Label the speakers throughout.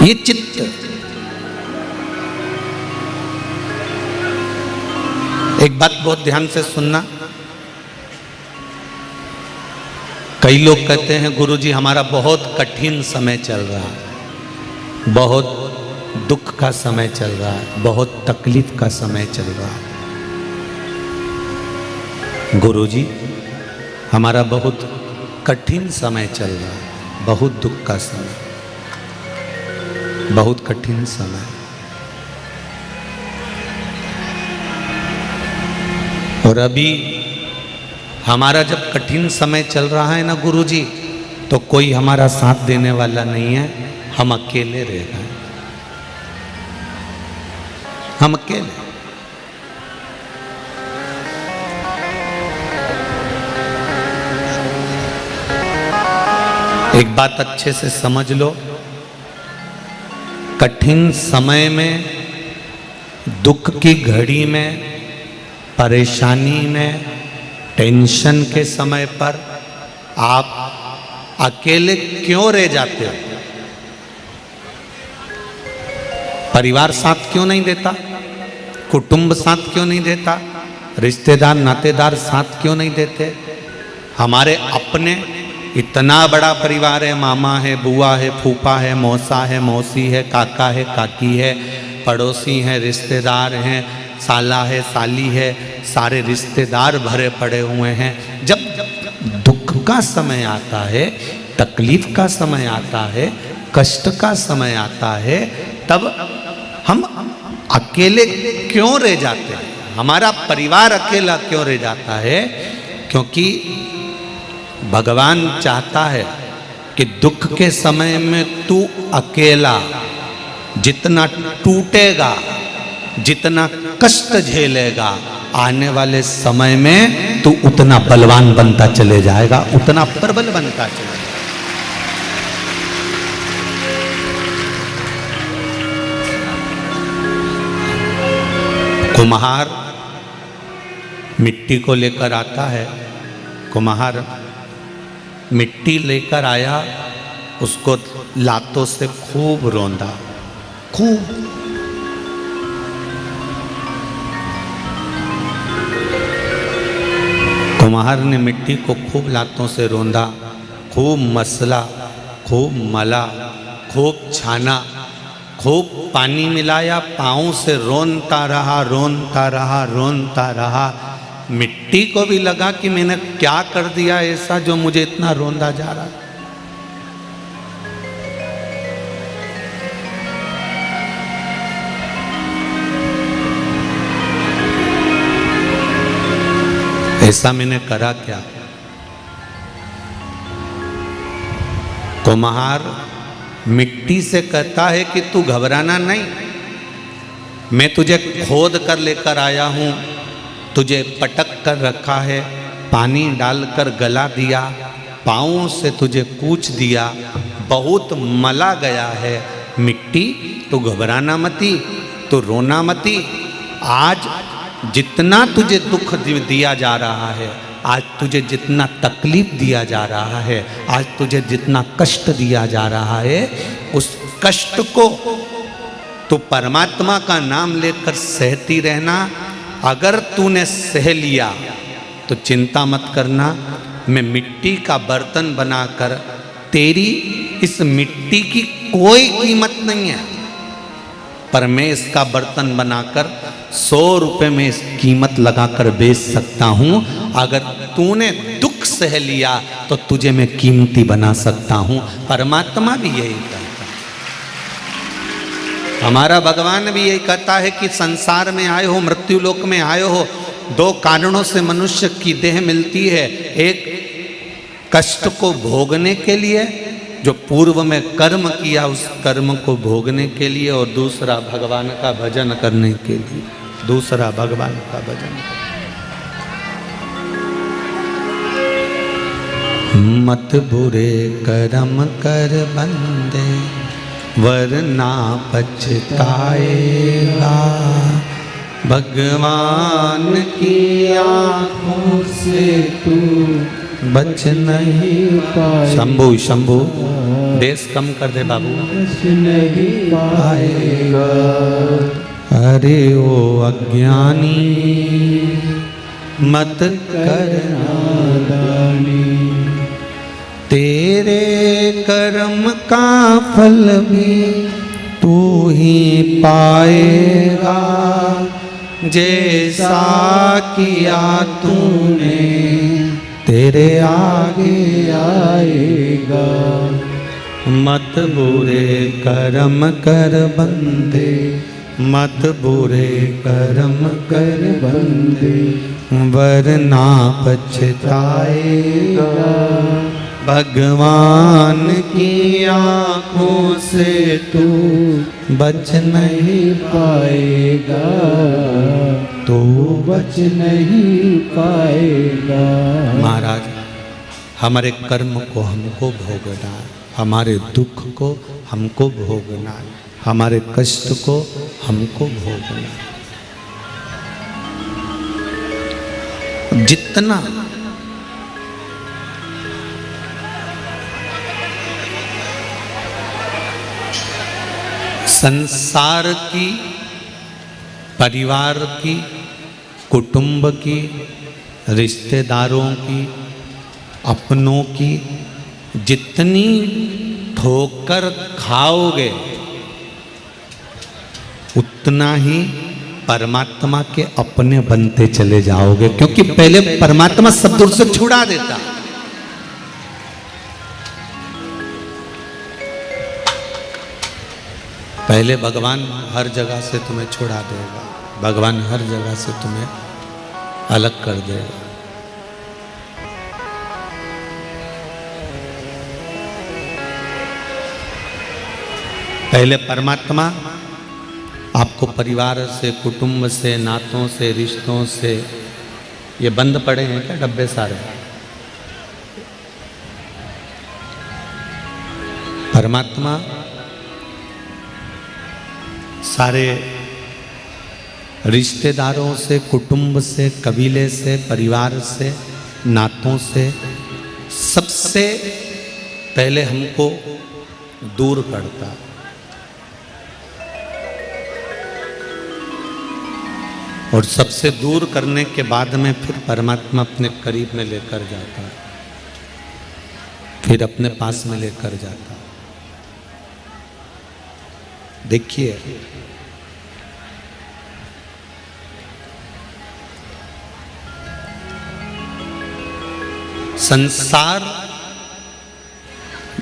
Speaker 1: ये चित्त। एक बात बहुत ध्यान से सुनना। कई लोग कहते हैं गुरुजी हमारा बहुत कठिन समय चल रहा है, बहुत दुख का समय चल रहा है, बहुत तकलीफ का समय चल रहा है। गुरुजी हमारा बहुत कठिन समय चल रहा है, बहुत दुख का समय, बहुत कठिन समय। और अभी हमारा जब कठिन समय चल रहा है ना गुरुजी, तो कोई हमारा साथ देने वाला नहीं है, हम अकेले रह रहे हैं, हम अकेले। एक बात अच्छे से समझ लो, कठिन समय में, दुख की घड़ी में, परेशानी में, टेंशन के समय पर आप अकेले क्यों रह जाते हो? परिवार साथ क्यों नहीं देता? कुटुंब साथ क्यों नहीं देता? रिश्तेदार नातेदार साथ क्यों नहीं देते? हमारे अपने इतना बड़ा परिवार है, मामा है, बुआ है, फूफा है, मौसा है, मौसी है, काका है, काकी है, पड़ोसी हैं, रिश्तेदार हैं, साला है, साली है, सारे रिश्तेदार भरे पड़े हुए हैं। जब दुख का समय आता है, तकलीफ का समय आता है, कष्ट का समय आता है, तब हम अकेले क्यों रह जाते हैं? हमारा परिवार अकेला क्यों रह जाता है? क्योंकि भगवान चाहता है कि दुख के समय में तू अकेला जितना टूटेगा, जितना कष्ट झेलेगा, आने वाले समय में तू उतना बलवान बनता चले जाएगा, उतना प्रबल बनता चले जाएगा। कुम्हार मिट्टी को लेकर आता है, कुम्हार मिट्टी लेकर आया, उसको लातों से खूब रौंदा, खूब। कुम्हार ने मिट्टी को खूब लातों से रौंदा, खूब मसला, खूब मला, खूब छाना, खूब पानी मिलाया, पाँव से रोनता रहा, रोनता रहा, रोनता रहा। मिट्टी को भी लगा कि मैंने क्या कर दिया ऐसा जो मुझे इतना रोंदा जा रहा। ऐसा मैंने करा क्या? कुम्हार मिट्टी से कहता है कि तू घबराना नहीं, मैं तुझे खोद कर लेकर आया हूं, तुझे पटक कर रखा है, पानी डालकर गला दिया, पाँव से तुझे कूच दिया, बहुत मला गया है मिट्टी, तू घबराना मती, तू रोना मती। आज जितना तुझे दुख दिया जा रहा है, आज तुझे जितना तकलीफ दिया जा रहा है, आज तुझे जितना कष्ट दिया जा रहा है, उस कष्ट को तू परमात्मा का नाम लेकर सहती रहना। अगर तूने सह लिया तो चिंता मत करना, मैं मिट्टी का बर्तन बनाकर, तेरी इस मिट्टी की कोई कीमत नहीं है, पर मैं इसका बर्तन बनाकर 100 रुपए में इस कीमत लगाकर बेच सकता हूं। अगर तूने दुख सह लिया तो तुझे मैं कीमती बना सकता हूं। परमात्मा भी यही कहता है, हमारा भगवान भी यही कहता है कि संसार में आए हो, मृत्यु लोक में आए हो, 2 कारणों से मनुष्य की देह मिलती है। एक कष्ट को भोगने के लिए, जो पूर्व में कर्म किया उस कर्म को भोगने के लिए, और दूसरा भगवान का भजन करने के लिए, दूसरा भगवान का भजन। मत बुरे कर्म कर बंदे, वरना पछताएगा, भगवान की आंखों से तू बच नहीं पाए। शंभू शंभू देश कम कर दे बाबू।
Speaker 2: बच नहीं पाएगा।
Speaker 1: अरे ओ अज्ञानी मत करना
Speaker 2: नादानी,
Speaker 1: तेरे कर्म का फल भी तू ही पाएगा। जैसा किया तूने तेरे आगे
Speaker 2: आएगा।
Speaker 1: मत बुरे कर्म कर बंदे, मत बुरे कर्म कर
Speaker 2: बंदे,
Speaker 1: वरना पछताएगा। भगवान की आँखों से तू बच नहीं
Speaker 2: पाएगा।
Speaker 1: तो
Speaker 2: बच नहीं पाएगा।
Speaker 1: महाराज, हमारे कर्म को हमको भोगना है, हमारे दुख को हमको भोगना है, हमारे कष्ट को हमको भोगना है। जितना संसार की, परिवार की, कुटुंब की, रिश्तेदारों की, अपनों की जितनी ठोकर खाओगे उतना ही परमात्मा के अपने बनते चले जाओगे, क्योंकि पहले परमात्मा सब दूर से छुड़ा देता। पहले भगवान हर जगह से तुम्हें छुड़ा देगा, भगवान हर जगह से तुम्हें अलग कर देगा। पहले परमात्मा आपको परिवार से, कुटुंब से, नातों से, रिश्तों से, ये बंद पड़े हैं क्या डब्बे सारे? परमात्मा सारे रिश्तेदारों से, कुटुंब से, कबीले से, परिवार से, नातों से, सबसे पहले हमको दूर करता, और सबसे दूर करने के बाद में फिर परमात्मा अपने करीब में लेकर जाता, फिर अपने पास में लेकर जाता। देखिए, संसार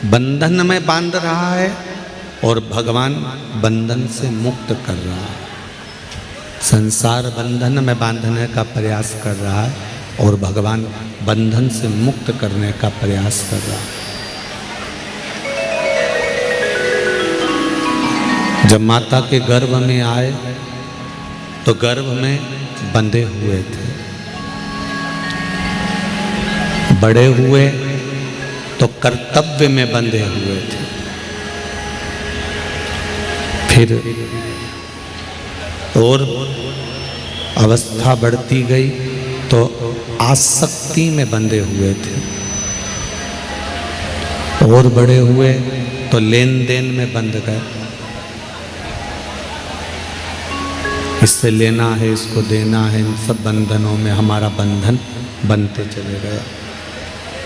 Speaker 1: बंधन में बांध रहा है और भगवान बंधन से मुक्त कर रहा है। संसार बंधन में बांधने का प्रयास कर रहा है और भगवान बंधन से मुक्त करने का प्रयास कर रहा है। जब माता के गर्भ में आए तो गर्भ में बंधे हुए थे, बड़े हुए तो कर्तव्य में बंधे हुए थे, फिर और अवस्था बढ़ती गई तो आसक्ति में बंधे हुए थे, और बड़े हुए तो लेन देन में बंध गए, इससे लेना है, इसको देना है, इन सब बंधनों में हमारा बंधन बनते चले गए।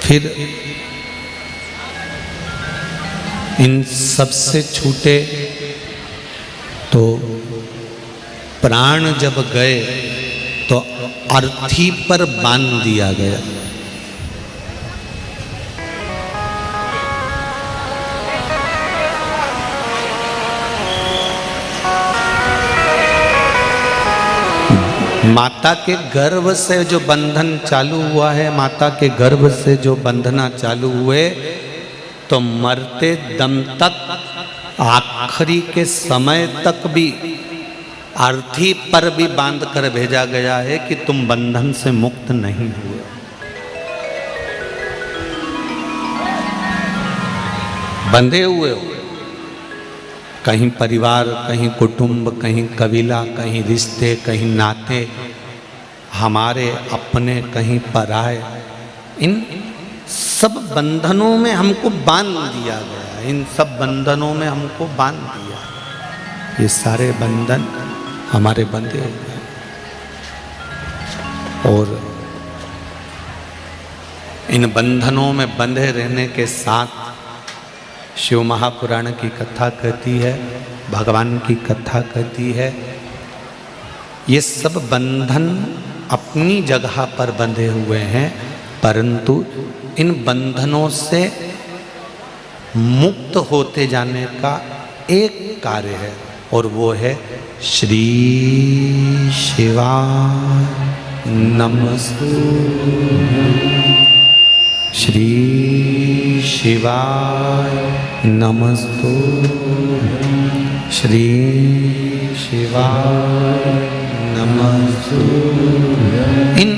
Speaker 1: फिर इन सब से छूटे तो प्राण जब गए तो अर्थी पर बांध दिया गया। माता के गर्भ से जो बंधन चालू हुआ है, माता के गर्भ से जो बंधना चालू हुए, तो मरते दम तक, आखिरी के समय तक भी अर्थी पर भी बांध कर भेजा गया है कि तुम बंधन से मुक्त नहीं हुए। बंधे हुए हो, कहीं परिवार, कहीं कुटुंब, कहीं कबीला, कहीं रिश्ते, कहीं नाते, हमारे अपने, कहीं पराए। इन सब बंधनों में हमको बांध दिया गया, इन सब बंधनों में हमको बांध दिया। ये सारे बंधन हमारे बंधे हुए हैं। और इन बंधनों में बंधे रहने के साथ शिव महापुराण की कथा कहती है, भगवान की कथा कहती है, ये सब बंधन अपनी जगह पर बंधे हुए हैं, परंतु इन बंधनों से मुक्त होते जाने का एक कार्य है, और वो है श्री शिवाय नमस्तुभ्यं। श्री शिवाय नमस्तुभ्यं। श्री शिवाय नमस्तुभ्यं। इन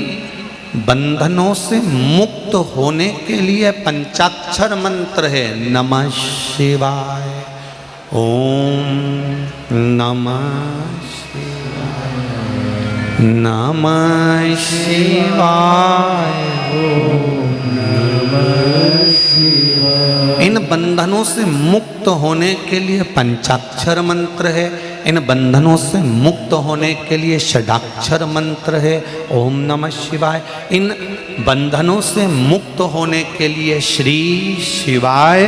Speaker 1: बंधनों से मुक्त होने के लिए पंचाक्षर मंत्र है नमः शिवाय। ओम नमः शिवाय, नमः शिवाय, ओम नमः शिवाय। इन बंधनों से मुक्त होने के लिए पंचाक्षर मंत्र है, इन बंधनों से मुक्त होने के लिए षडाक्षर मंत्र है ओम नमः शिवाय। इन बंधनों से मुक्त होने के लिए श्री शिवाय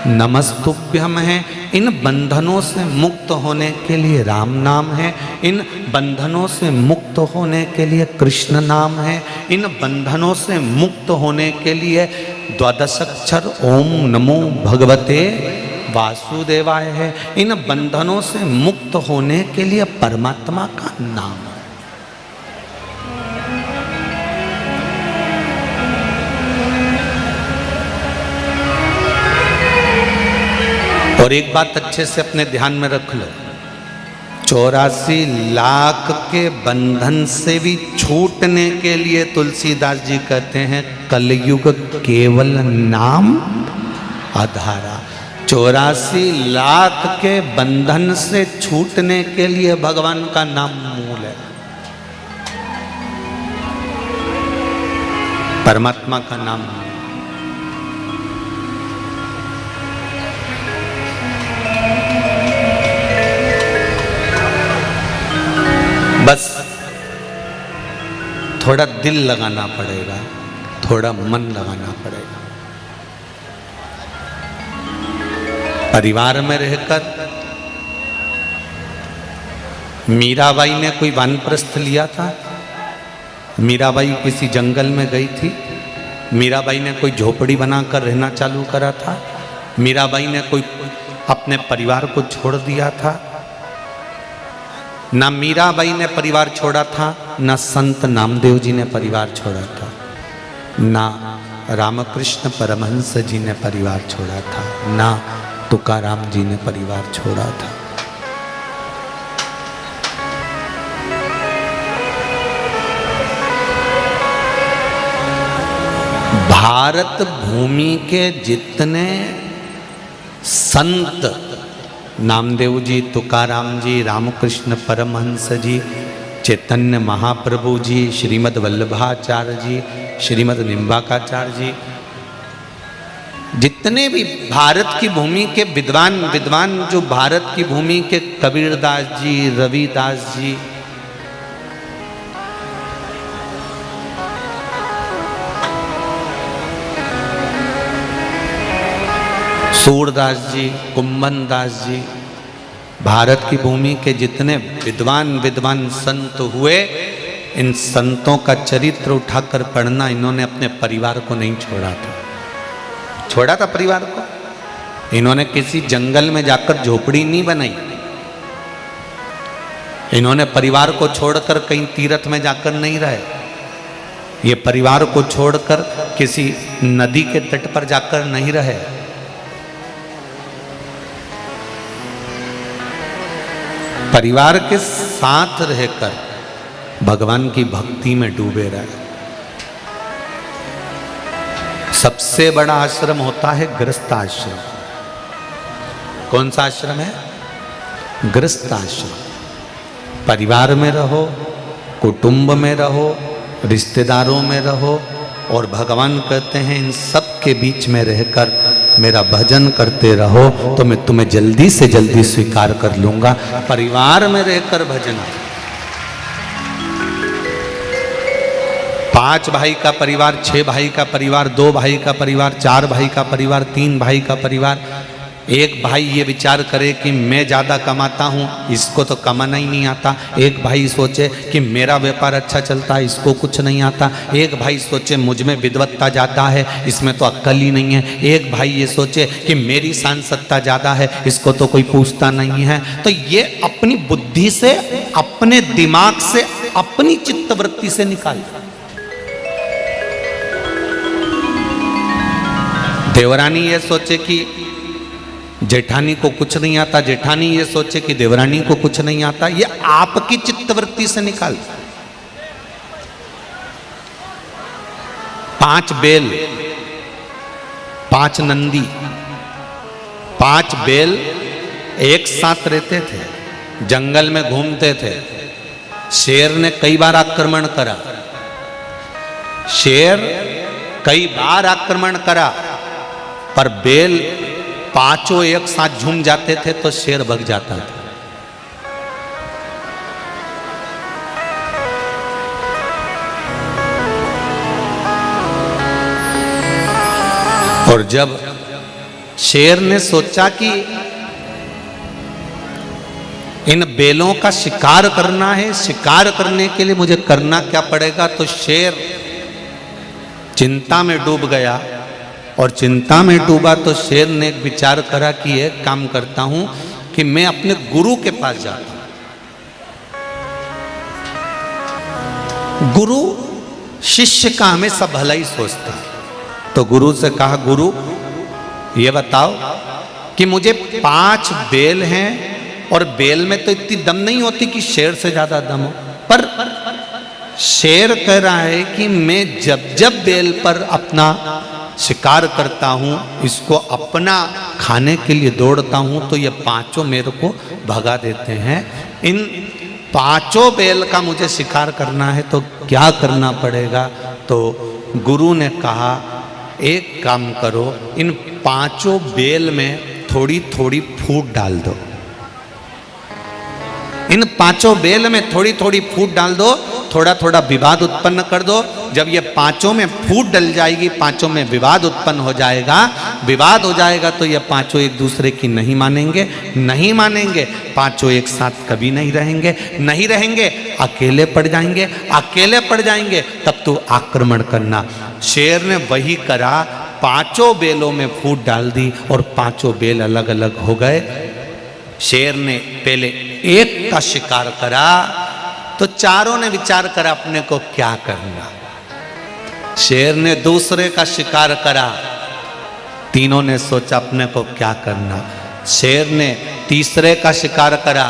Speaker 1: नमस्तुभ्यम है। इन बंधनों से मुक्त होने के लिए राम नाम है, इन बंधनों से मुक्त होने के लिए कृष्ण नाम है, इन बंधनों से मुक्त होने के लिए द्वादशाक्षर ओम नमो भगवते वासुदेवाय है। इन बंधनों से मुक्त होने के लिए परमात्मा का नाम है। और एक बात अच्छे से अपने ध्यान में रख लो, 84 लाख के बंधन से भी छूटने के लिए तुलसीदास जी कहते हैं कलयुग केवल नाम आधारा। 84 लाख के बंधन से छूटने के लिए भगवान का नाम मूल है, परमात्मा का नाम। बस थोड़ा दिल लगाना पड़ेगा, थोड़ा मन लगाना पड़ेगा। परिवार में रहकर मीराबाई ने कोई वानप्रस्थ लिया था। मीराबाई किसी जंगल में गई थी, मीराबाई ने कोई झोपड़ी बनाकर रहना चालू करा था, मीराबाई ने कोई अपने परिवार को छोड़ दिया था। ना मीराबाई ने परिवार छोड़ा था, ना संत नामदेव जी ने परिवार छोड़ा था, ना रामकृष्ण परमहंस जी ने परिवार छोड़ा था, ना तुकाराम जी ने परिवार छोड़ा था। भारत भूमि के जितने संत, नामदेव जी, तुकाराम जी, रामकृष्ण परमहंस जी, चैतन्य महाप्रभु जी, श्रीमद् वल्लभाचार्य जी, श्रीमद् निम्बाकाचार्य जी, जितने भी भारत की भूमि के विद्वान जो भारत की भूमि के कबीरदास जी, रविदास जी, सूरदास जी, कुंभन दास जी, भारत की भूमि के जितने विद्वान संत हुए, इन संतों का चरित्र उठाकर पढ़ना। इन्होंने अपने परिवार को नहीं छोड़ा था, छोड़ा था परिवार को। इन्होंने किसी जंगल में जाकर झोपड़ी नहीं बनाई, इन्होंने परिवार को छोड़कर कहीं तीर्थ में जाकर नहीं रहे, ये परिवार को छोड़कर किसी नदी के तट पर जाकर नहीं रहे। परिवार के साथ रहकर भगवान की भक्ति में डूबे रहे। सबसे बड़ा आश्रम होता है गृहस्थ आश्रम। कौन सा आश्रम है? गृहस्थ आश्रम। परिवार में रहो, कुटुंब में रहो, रिश्तेदारों में रहो और भगवान कहते हैं इन सब के बीच में रहकर मेरा भजन करते रहो तो मैं तुम्हें जल्दी से जल्दी स्वीकार कर लूंगा। परिवार में रहकर भजन, 5 भाई का परिवार, 6 भाई का परिवार, 2 भाई का परिवार, 4 भाई का परिवार, 3 भाई का परिवार। एक भाई ये विचार करे कि मैं ज़्यादा कमाता हूँ, इसको तो कमाना ही नहीं आता। एक भाई सोचे कि मेरा व्यापार अच्छा चलता है, इसको कुछ नहीं आता। एक भाई सोचे मुझ में विद्वत्ता ज़्यादा है, इसमें तो अक्ल ही नहीं है। एक भाई ये सोचे कि मेरी सांसदता ज़्यादा है, इसको तो कोई पूछता नहीं है। तो ये अपनी बुद्धि से, अपने दिमाग से, अपनी चित्तवृत्ति से निकालता। देवरानी ये सोचे कि जेठानी को कुछ नहीं आता, जेठानी ये सोचे कि देवरानी को कुछ नहीं आता। ये आपकी चित्तवृत्ति से निकालता। 5 बैल, 5 नंदी, 5 बैल एक साथ रहते थे, जंगल में घूमते थे। शेर ने कई बार आक्रमण करा, शेर कई बार आक्रमण करा, पर बैल 5 एक साथ झूम जाते थे तो शेर भग जाता था। और जब शेर ने सोचा कि इन बैलों का शिकार करना है, शिकार करने के लिए मुझे करना क्या पड़ेगा, तो शेर चिंता में डूब गया। और चिंता में डूबा तो शेर ने एक विचार करा कि एक काम करता हूं कि मैं अपने गुरु के पास जाता हूं। गुरु शिष्य का हमेशा भला ही सोचता है। तो गुरु से कहा, गुरु ये बताओ कि मुझे 5 बैल हैं और बैल में तो इतनी दम नहीं होती कि शेर से ज्यादा दम हो, पर शेर कह रहा है कि मैं जब जब बैल पर अपना शिकार करता हूं, इसको अपना खाने के लिए दौड़ता हूं, तो ये 5 मेरे को भगा देते हैं। इन 5 बैल का मुझे शिकार करना है तो क्या करना पड़ेगा। तो गुरु ने कहा, एक काम करो, इन 5 बैल में थोड़ी थोड़ी फूट डाल दो। इन 5 बैल में थोड़ी थोड़ी फूट डाल दो, थोड़ा थोड़ा विवाद उत्पन्न कर दो। जब ये 5 में फूट डल जाएगी, 5 में विवाद उत्पन्न हो जाएगा, विवाद हो जाएगा तो ये 5 एक दूसरे की नहीं मानेंगे, नहीं मानेंगे, 5 एक साथ कभी नहीं रहेंगे, नहीं रहेंगे, अकेले पड़ जाएंगे, अकेले पड़ जाएंगे, तब तो आक्रमण करना। शेर ने वही करा, 5 बैलों में फूट डाल दी और 5 बैल अलग अलग हो गए। शेर ने पहले एक का शिकार करा तो चारों ने विचार करा अपने को क्या करना। शेर ने दूसरे का शिकार करा, तीनों ने सोचा अपने को क्या करना। शेर ने तीसरे का शिकार करा,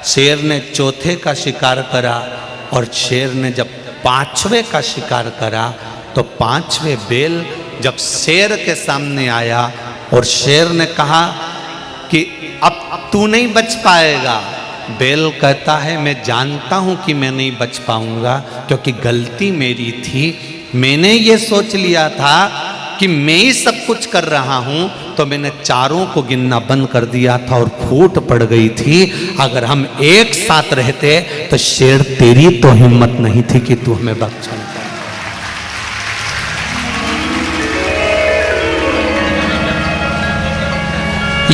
Speaker 1: शेर ने चौथे का शिकार करा, और शेर ने जब 5वें का शिकार करा तो 5वें बैल जब शेर के सामने आया और शेर ने कहा कि अब तू नहीं बच पाएगा। बैल कहता है, मैं जानता हूं कि मैं नहीं बच पाऊंगा, क्योंकि गलती मेरी थी। मैंने ये सोच लिया था कि मैं ही सब कुछ कर रहा हूं, तो मैंने चारों को गिनना बंद कर दिया था और फूट पड़ गई थी। अगर हम एक साथ रहते तो शेर तेरी तो हिम्मत नहीं थी कि तू हमें बख्शा।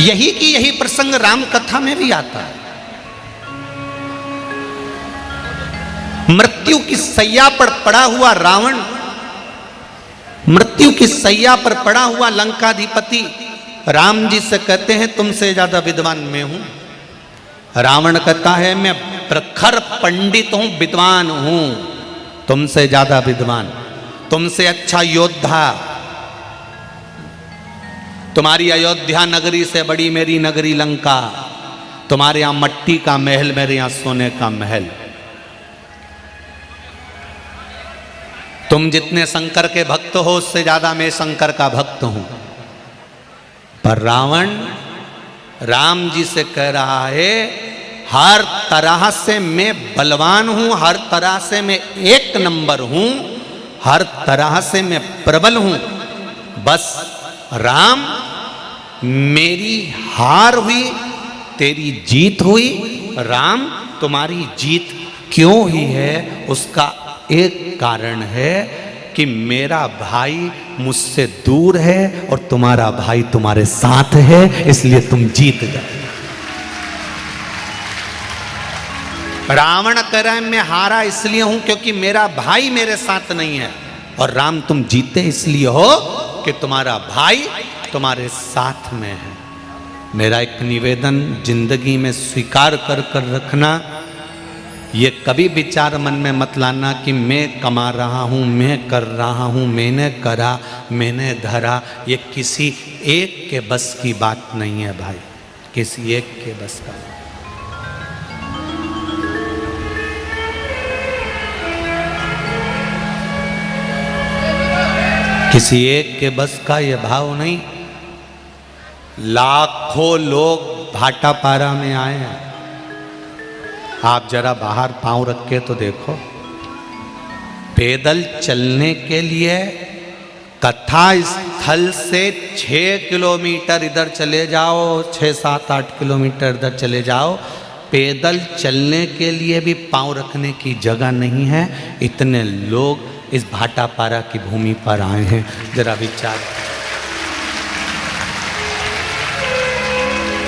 Speaker 1: यही की यही प्रसंग राम कथा में भी आता है। मृत्यु की सैया पर पड़ा हुआ रावण, मृत्यु की सैया पर पड़ा हुआ लंकाधिपति राम जी से कहते हैं, तुमसे ज्यादा विद्वान मैं हूं। रावण कहता है, मैं प्रखर पंडित हूं, विद्वान हूं, तुमसे ज्यादा विद्वान, तुमसे अच्छा योद्धा। तुम्हारी अयोध्या नगरी से बड़ी मेरी नगरी लंका, तुम्हारे यहां मट्टी का महल, मेरे यहां सोने का महल। तुम जितने शंकर के भक्त हो उससे ज्यादा मैं शंकर का भक्त हूं। पर रावण राम जी से कह रहा है, हर तरह से मैं बलवान हूं, हर तरह से मैं 1 नंबर हूं, हर तरह से मैं प्रबल हूं, बस राम मेरी हार हुई, तेरी जीत हुई। राम तुम्हारी जीत क्यों हुई है, उसका एक कारण है कि मेरा भाई मुझसे दूर है और तुम्हारा भाई तुम्हारे साथ है, इसलिए तुम जीत गए। रावण कह रहा है मैं हारा इसलिए हूं क्योंकि मेरा भाई मेरे साथ नहीं है, और राम तुम जीते इसलिए हो कि तुम्हारा भाई तुम्हारे साथ में है। मेरा एक निवेदन जिंदगी में स्वीकार कर कर रखना, ये कभी विचार मन में मत लाना कि मैं कमा रहा हूँ, मैं कर रहा हूँ, मैंने करा, मैंने धरा। ये किसी एक के बस की बात नहीं है भाई, किसी एक के बस का। किसी एक के बस का ये भाव नहीं। लाखों लोग भाटापारा में आए हैं, आप जरा बाहर पांव रख के तो देखो। पैदल चलने के लिए कथा स्थल से 6 किलोमीटर इधर चले जाओ, 6, 7, 8 किलोमीटर इधर चले जाओ, पैदल चलने के लिए भी पांव रखने की जगह नहीं है। इतने लोग इस भाटापारा की भूमि पर आए हैं, जरा विचार।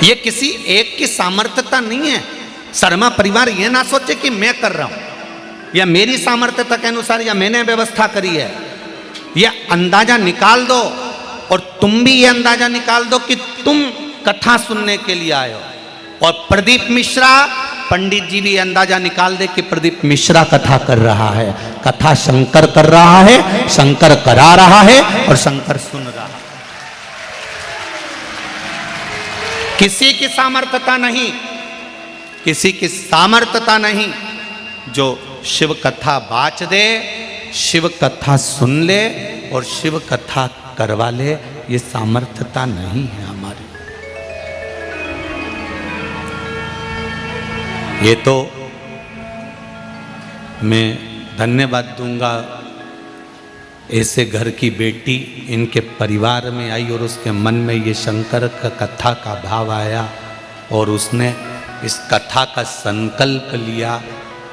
Speaker 1: ये किसी एक की सामर्थ्यता नहीं है। शर्मा परिवार ये ना सोचे कि मैं कर रहा हूं या मेरी सामर्थ्यता के अनुसार या मैंने व्यवस्था करी है। यह अंदाजा निकाल दो, और तुम भी ये अंदाजा निकाल दो कि तुम कथा सुनने के लिए आए हो। और प्रदीप मिश्रा पंडित जी भी अंदाजा निकाल दे कि प्रदीप मिश्रा कथा कर रहा है। कथा शंकर कर रहा है, शंकर करा रहा है और शंकर सुन रहा है। किसी की सामर्थ्यता नहीं, किसी की सामर्थ्यता नहीं। जो शिव कथा बाच दे, शिव कथा सुन ले और शिव कथा करवा ले, ये सामर्थ्यता नहीं है हमारी। ये तो मैं धन्यवाद दूंगा ऐसे घर की बेटी इनके परिवार में आई और उसके मन में ये शंकर का कथा का भाव आया और उसने इस कथा का संकल्प लिया।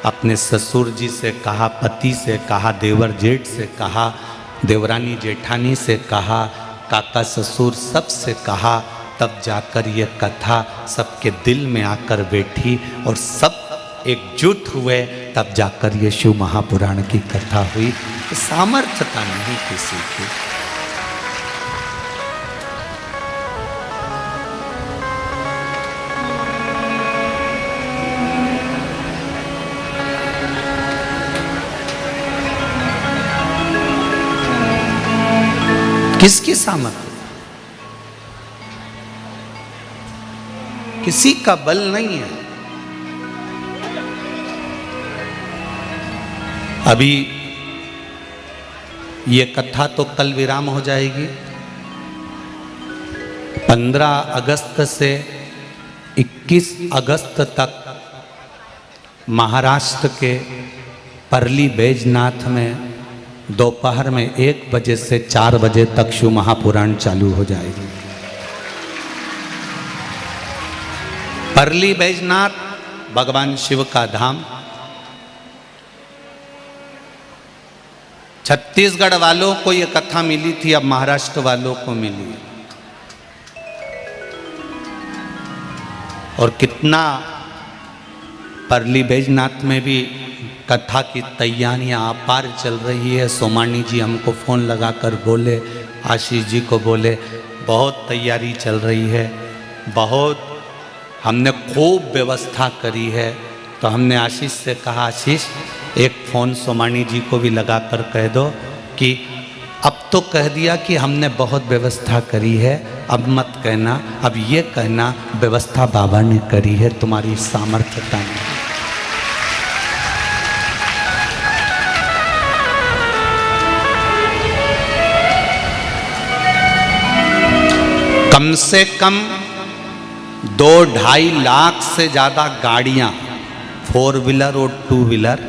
Speaker 1: अपने ससुर जी से कहा, पति से कहा, देवर जेठ से कहा, देवरानी जेठानी से कहा, काका ससुर सबसे कहा, तब जाकर ये कथा सबके दिल में आकर बैठी और सब एकजुट हुए, तब जाकर ये शिव महापुराण की कथा हुई। सामर्थ्यता नहीं किसी की। किसकी सामर्थ्य? किसी का बल नहीं है। अभी ये कथा तो कल विराम हो जाएगी। 15 अगस्त से 21 अगस्त तक महाराष्ट्र के परली बैजनाथ में दोपहर में 1 बजे से 4 बजे तक शिव महापुराण चालू हो जाएगी। परली बैजनाथ भगवान शिव का धाम। छत्तीसगढ़ वालों को यह कथा मिली थी, अब महाराष्ट्र वालों को मिली। और कितना परली बैजनाथ में भी कथा की तैयारियां अपार चल रही है। सोमानी जी हमको फ़ोन लगाकर बोले, आशीष जी को बोले, बहुत तैयारी चल रही है, बहुत हमने खूब व्यवस्था करी है। तो हमने आशीष से कहा, आशीष एक फ़ोन सोमानी जी को भी लगाकर कह दो कि अब तो कह दिया कि हमने बहुत व्यवस्था करी है, अब मत कहना, अब ये कहना व्यवस्था बाबा ने करी है, तुम्हारी सामर्थ्यता नहीं। कम से कम 2-2.5 लाख से ज़्यादा गाड़ियाँ, 4 व्हीलर और 2 व्हीलर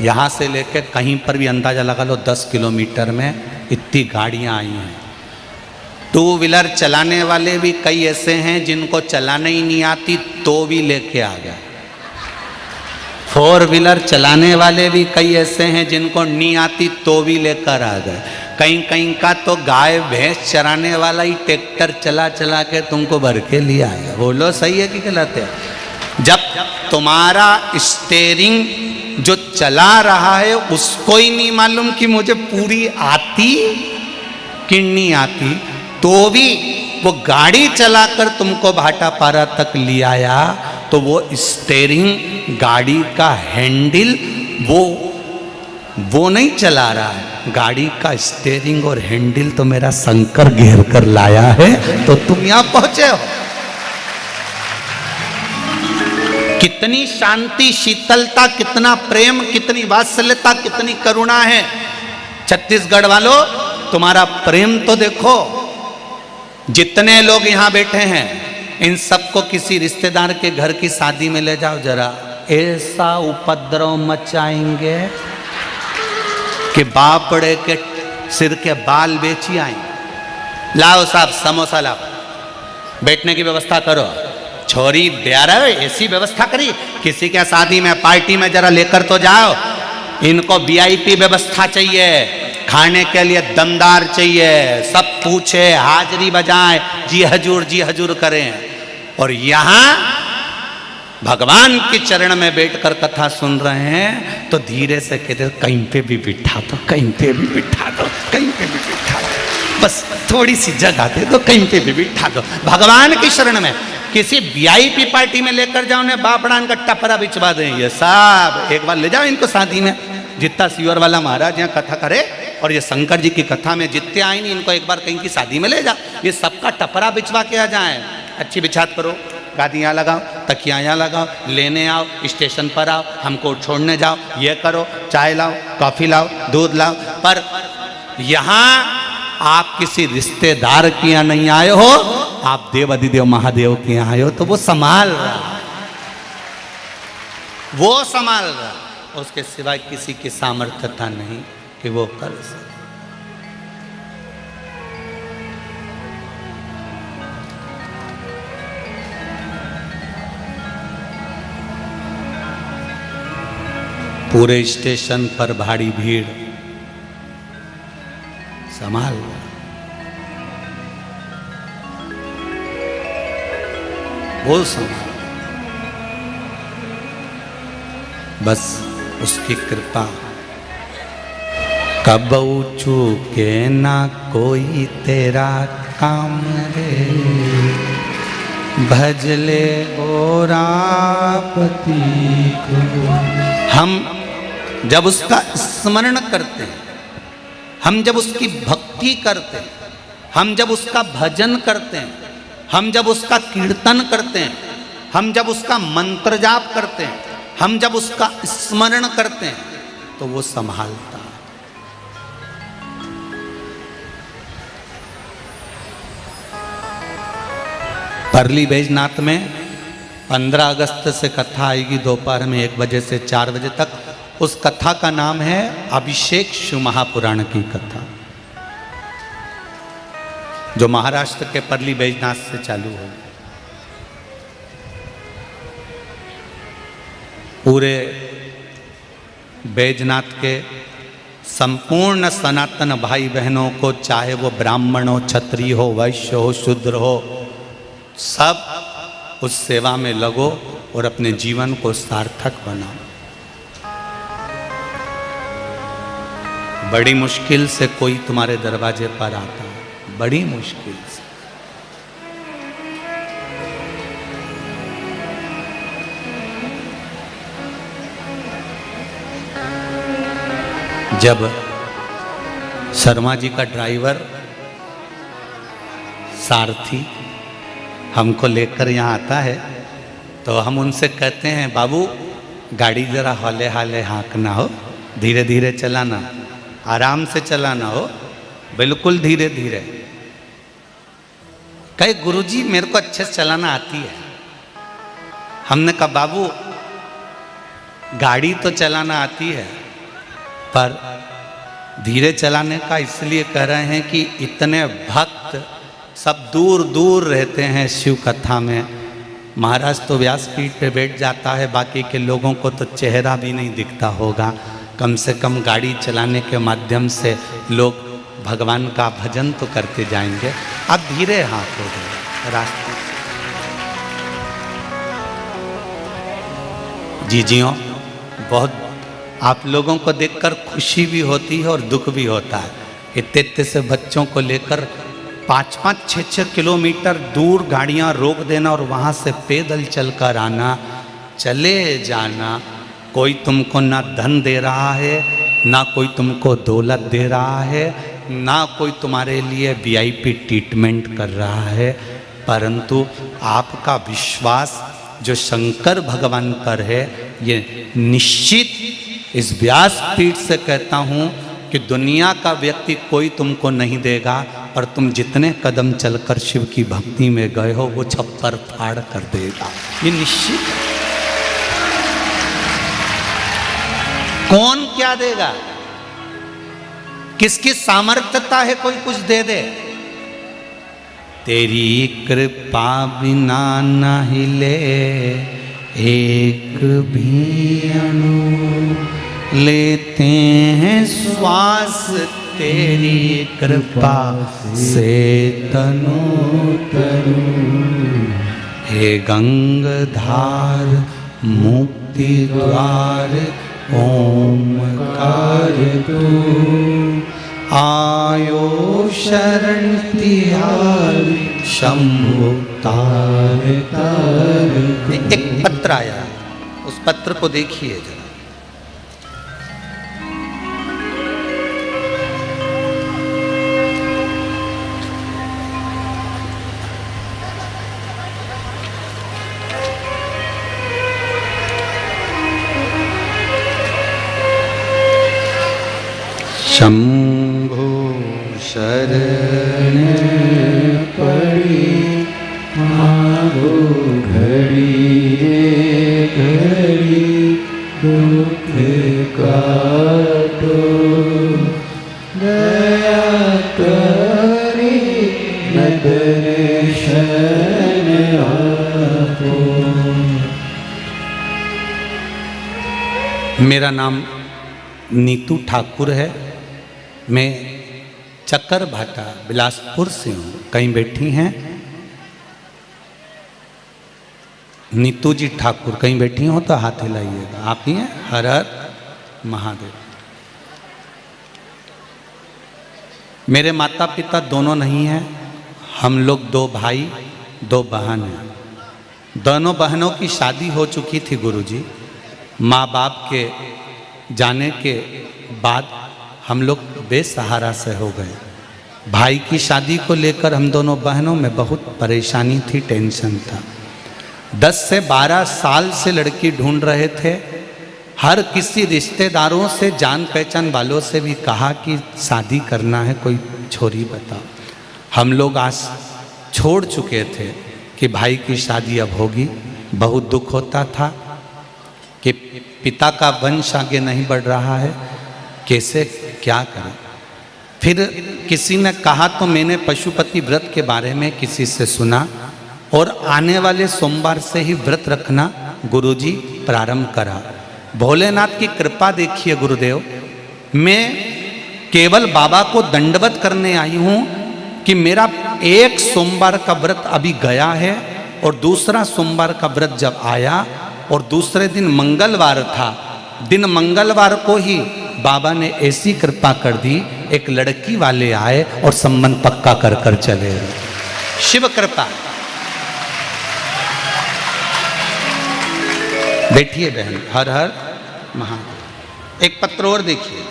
Speaker 1: यहाँ से लेके कहीं पर भी अंदाज़ा लगा लो 10 किलोमीटर में इतनी गाड़ियाँ आई हैं। 2 व्हीलर चलाने वाले भी कई ऐसे हैं जिनको चलाने ही नहीं आती तो भी लेके आ गए। 4 व्हीलर चलाने वाले भी कई ऐसे हैं जिनको नहीं आती तो भी लेकर आ गए। कहीं कहीं का तो गाय भैंस चराने वाला ही ट्रैक्टर चला चला के तुमको भर के लिए आया। बोलो सही है कि गलत है? जब तुम्हारा स्टेयरिंग जो चला रहा है उसको ही नहीं मालूम कि मुझे पूरी आती कि नहीं आती, तो भी वो गाड़ी चलाकर तुमको भाटापारा तक ले आया, तो वो स्टेयरिंग गाड़ी का हैंडल वो नहीं चला रहा है। गाड़ी का स्टेयरिंग और हैंडल तो मेरा शंकर घेर कर लाया है, तो तुम यहां पहुंचे हो। कितनी शांति, शीतलता, कितना प्रेम, कितनी वात्सल्यता, कितनी करुणा है। छत्तीसगढ़ वालों, तुम्हारा प्रेम तो देखो। जितने लोग यहां बैठे हैं इन सबको किसी रिश्तेदार के घर की शादी में ले जाओ, जरा ऐसा उपद्रव मचाएंगे कि बापड़े के सिर के बाल बेची आए। लाओ साहब समोसा लाओ, बैठने की व्यवस्था करो। छोरी ब्यारा ऐसी व्यवस्था करी, किसी के शादी में पार्टी में जरा लेकर तो जाओ। इनको वीआईपी व्यवस्था चाहिए, खाने के लिए दमदार चाहिए, सब पूछे, हाजरी बजाए, जी हजूर करें। और यहाँ भगवान के चरण में बैठकर कथा सुन रहे हैं तो धीरे से कहते कहीं पे भी बिठा दो, कहीं पे भी बिठा दो, कहीं पे भी बिठा दो, बस थोड़ी सी जगह दे दो, कहीं पे भी बिठा दो। भगवान की शरण में किसी वीआईपी पार्टी में लेकर जाओ ने बापड़ान का टपरा बिचवा देंगे। साहब एक बार ले जाओ इनको शादी में। जितना सीवर वाला महाराज यहाँ कथा करे और ये शंकर जी की कथा में जितने आए नहीं, इनको एक बार कहीं की शादी में ले जाओ, ये सबका टपरा बिचवा के आ जाए। अच्छी बिछात करो, गादी यहाँ लगाओ, तकिया यहाँ लगाओ, लेने आओ, स्टेशन पर आओ, हमको छोड़ने जाओ, ये करो, चाय लाओ, कॉफ़ी लाओ, दूध लाओ। पर यहाँ आप किसी रिश्तेदार के यहाँ नहीं आए हो, आप देव अधिदेव महादेव के यहाँ आए हो, तो वो संभाल रहा, वो संभाल रहा। उसके सिवाय किसी की सामर्थ्यता नहीं कि वो कर सके। पूरे स्टेशन पर भारी भीड़, संभाल वो संभाल, बस उसकी कृपा। कबऊ चूके ना कोई तेरा काम रे, भजले गोरापति को। हम जब उसका स्मरण करते हैं, हम जब उसकी भक्ति करते हैं, हम जब उसका भजन करते हैं, हम जब उसका कीर्तन करते हैं, हम जब उसका मंत्र जाप करते हैं, हम जब उसका स्मरण करते हैं, तो वो संभालता है। परली बैजनाथ में 15 अगस्त से कथा आएगी दोपहर में 1 बजे से 4 बजे तक। उस कथा का नाम है अभिषेक शिव महापुराण की कथा, जो महाराष्ट्र के परली बैजनाथ से चालू हो। पूरे बैजनाथ के संपूर्ण सनातन भाई बहनों को, चाहे वो ब्राह्मण हो, क्षत्रिय हो, वैश्य हो, शूद्र हो, सब उस सेवा में लगो और अपने जीवन को सार्थक बनाओ। बड़ी मुश्किल से कोई तुम्हारे दरवाजे पर आता है, बड़ी मुश्किल से। जब शर्मा जी का ड्राइवर सारथी हमको लेकर यहाँ आता है, तो हम उनसे कहते हैं बाबू गाड़ी जरा हौले हाले हाँकना हो, धीरे धीरे चलाना, आराम से चलाना हो, बिल्कुल धीरे धीरे। कहे गुरुजी मेरे को अच्छे से चलाना आती है। हमने कहा बाबू गाड़ी तो चलाना आती है, पर धीरे चलाने का इसलिए कह रहे हैं कि इतने भक्त सब दूर दूर रहते हैं शिव कथा में। महाराज तो व्यासपीठ पे बैठ जाता है, बाकी के लोगों को तो चेहरा भी नहीं दिखता होगा। कम से कम गाड़ी चलाने के माध्यम से लोग भगवान का भजन तो करते जाएंगे। अब धीरे हाथ हो गए रास्ते जीजियों। बहुत आप लोगों को देखकर खुशी भी होती है और दुख भी होता है। इतने इतने से बच्चों को लेकर 5-5, 6-6 किलोमीटर दूर गाड़ियां रोक देना और वहां से पैदल चलकर आना, चले जाना। कोई तुमको ना धन दे रहा है, ना कोई तुमको दौलत दे रहा है, ना कोई तुम्हारे लिए वीआईपी ट्रीटमेंट कर रहा है, परंतु आपका विश्वास जो शंकर भगवान पर है, ये निश्चित इस व्यासपीठ से कहता हूँ कि दुनिया का व्यक्ति कोई तुमको नहीं देगा, और तुम जितने कदम चलकर शिव की भक्ति में गए हो वो छप्पर फाड़ कर देगा, ये निश्चित है। कौन क्या देगा, किसकी सामर्थ्यता है कोई कुछ दे दे। तेरी कृपा बिना न हिले एक भी अणु, लेते हैं श्वास तेरी कृपा से तनु तनु। हे गंगाधार मुक्ति द्वार ओमकार तू, आयो शरण तिहारी शंभु तार तार। एक पत्र आया, उस पत्र को देखिए जरा। शंभो शरण
Speaker 2: पड़ी मारो घड़ी घड़ी दुख काटो, दया करी दर्शन आपो।
Speaker 1: मेरा नाम नीतू ठाकुर है। मैं चक्कर भाटा बिलासपुर से हूँ। कहीं बैठी हैं नीतू जी ठाकुर, कहीं बैठी हो तो हाथ हिलाइएगा। आप ही हैं? हर हर महादेव। मेरे माता पिता दोनों नहीं हैं, हम लोग 2 भाई 2 बहन हैं। दोनों बहनों की शादी हो चुकी थी गुरुजी। माँ बाप के जाने के बाद हम लोग बेसहारा से हो गए। भाई की शादी को लेकर हम दोनों बहनों में बहुत परेशानी थी, टेंशन था। 10 से 12 साल से लड़की ढूंढ रहे थे। हर किसी रिश्तेदारों से, जान पहचान वालों से भी कहा कि शादी करना है, कोई छोरी बताओ। हम लोग आज छोड़ चुके थे कि भाई की शादी अब होगी। बहुत दुख होता था कि पिता का वंश आगे नहीं बढ़ रहा है, कैसे क्या करें। फिर किसी ने कहा तो मैंने पशुपति व्रत के बारे में किसी से सुना और आने वाले सोमवार से ही व्रत रखना गुरुजी प्रारंभ करा। भोलेनाथ की कृपा देखिए गुरुदेव, मैं केवल बाबा को दंडवत करने आई हूँ कि मेरा एक सोमवार का व्रत अभी गया है और दूसरा सोमवार का व्रत जब आया और दूसरे दिन मंगलवार था, दिन मंगलवार को ही बाबा ने ऐसी कृपा कर दी, एक लड़की वाले आए और संबंध पक्का कर कर चले। शिव कृपा। बैठिए बहन, हर हर महादेव। एक पत्र और देखिए।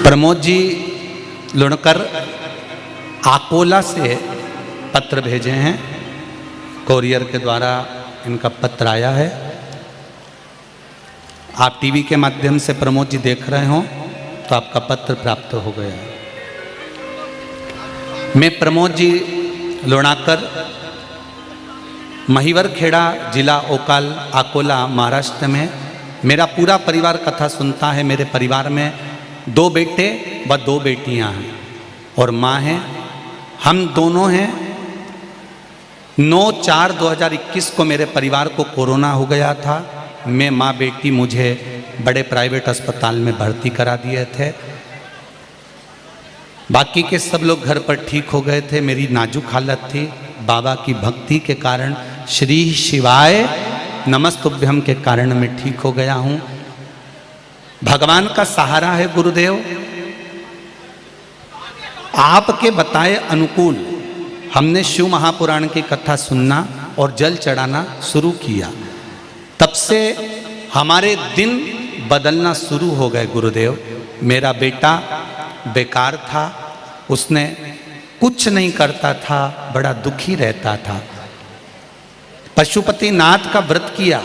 Speaker 1: प्रमोद जी लुणकर आकोला से पत्र भेजे हैं, कोरियर के द्वारा इनका पत्र आया है। आप टीवी के माध्यम से प्रमोद जी देख रहे हो तो आपका पत्र प्राप्त हो गया। मैं प्रमोद जी लोणाकर, महिवर खेड़ा, जिला ओकाल, अकोला, महाराष्ट्र में मेरा पूरा परिवार कथा सुनता है। मेरे परिवार में 2 बेटे व 2 बेटियां हैं और माँ हैं। हम दोनों हैं। 9/4/2021 को मेरे परिवार को कोरोना हो गया था। मैं माँ बेटी मुझे बड़े प्राइवेट अस्पताल में भर्ती करा दिए थे। बाकी के सब लोग घर पर ठीक हो गए थे। मेरी नाजुक हालत थी। बाबा की भक्ति के कारण, श्री शिवाय नमस्तुभ्यम के कारण मैं ठीक हो गया हूँ। भगवान का सहारा है गुरुदेव। आपके बताए अनुकूल हमने शिव महापुराण की कथा सुनना और जल चढ़ाना शुरू किया। तब से हमारे दिन बदलना शुरू हो गए गुरुदेव। मेरा बेटा बेकार था, उसने कुछ नहीं करता था, बड़ा दुखी रहता था। पशुपति नाथ का व्रत किया,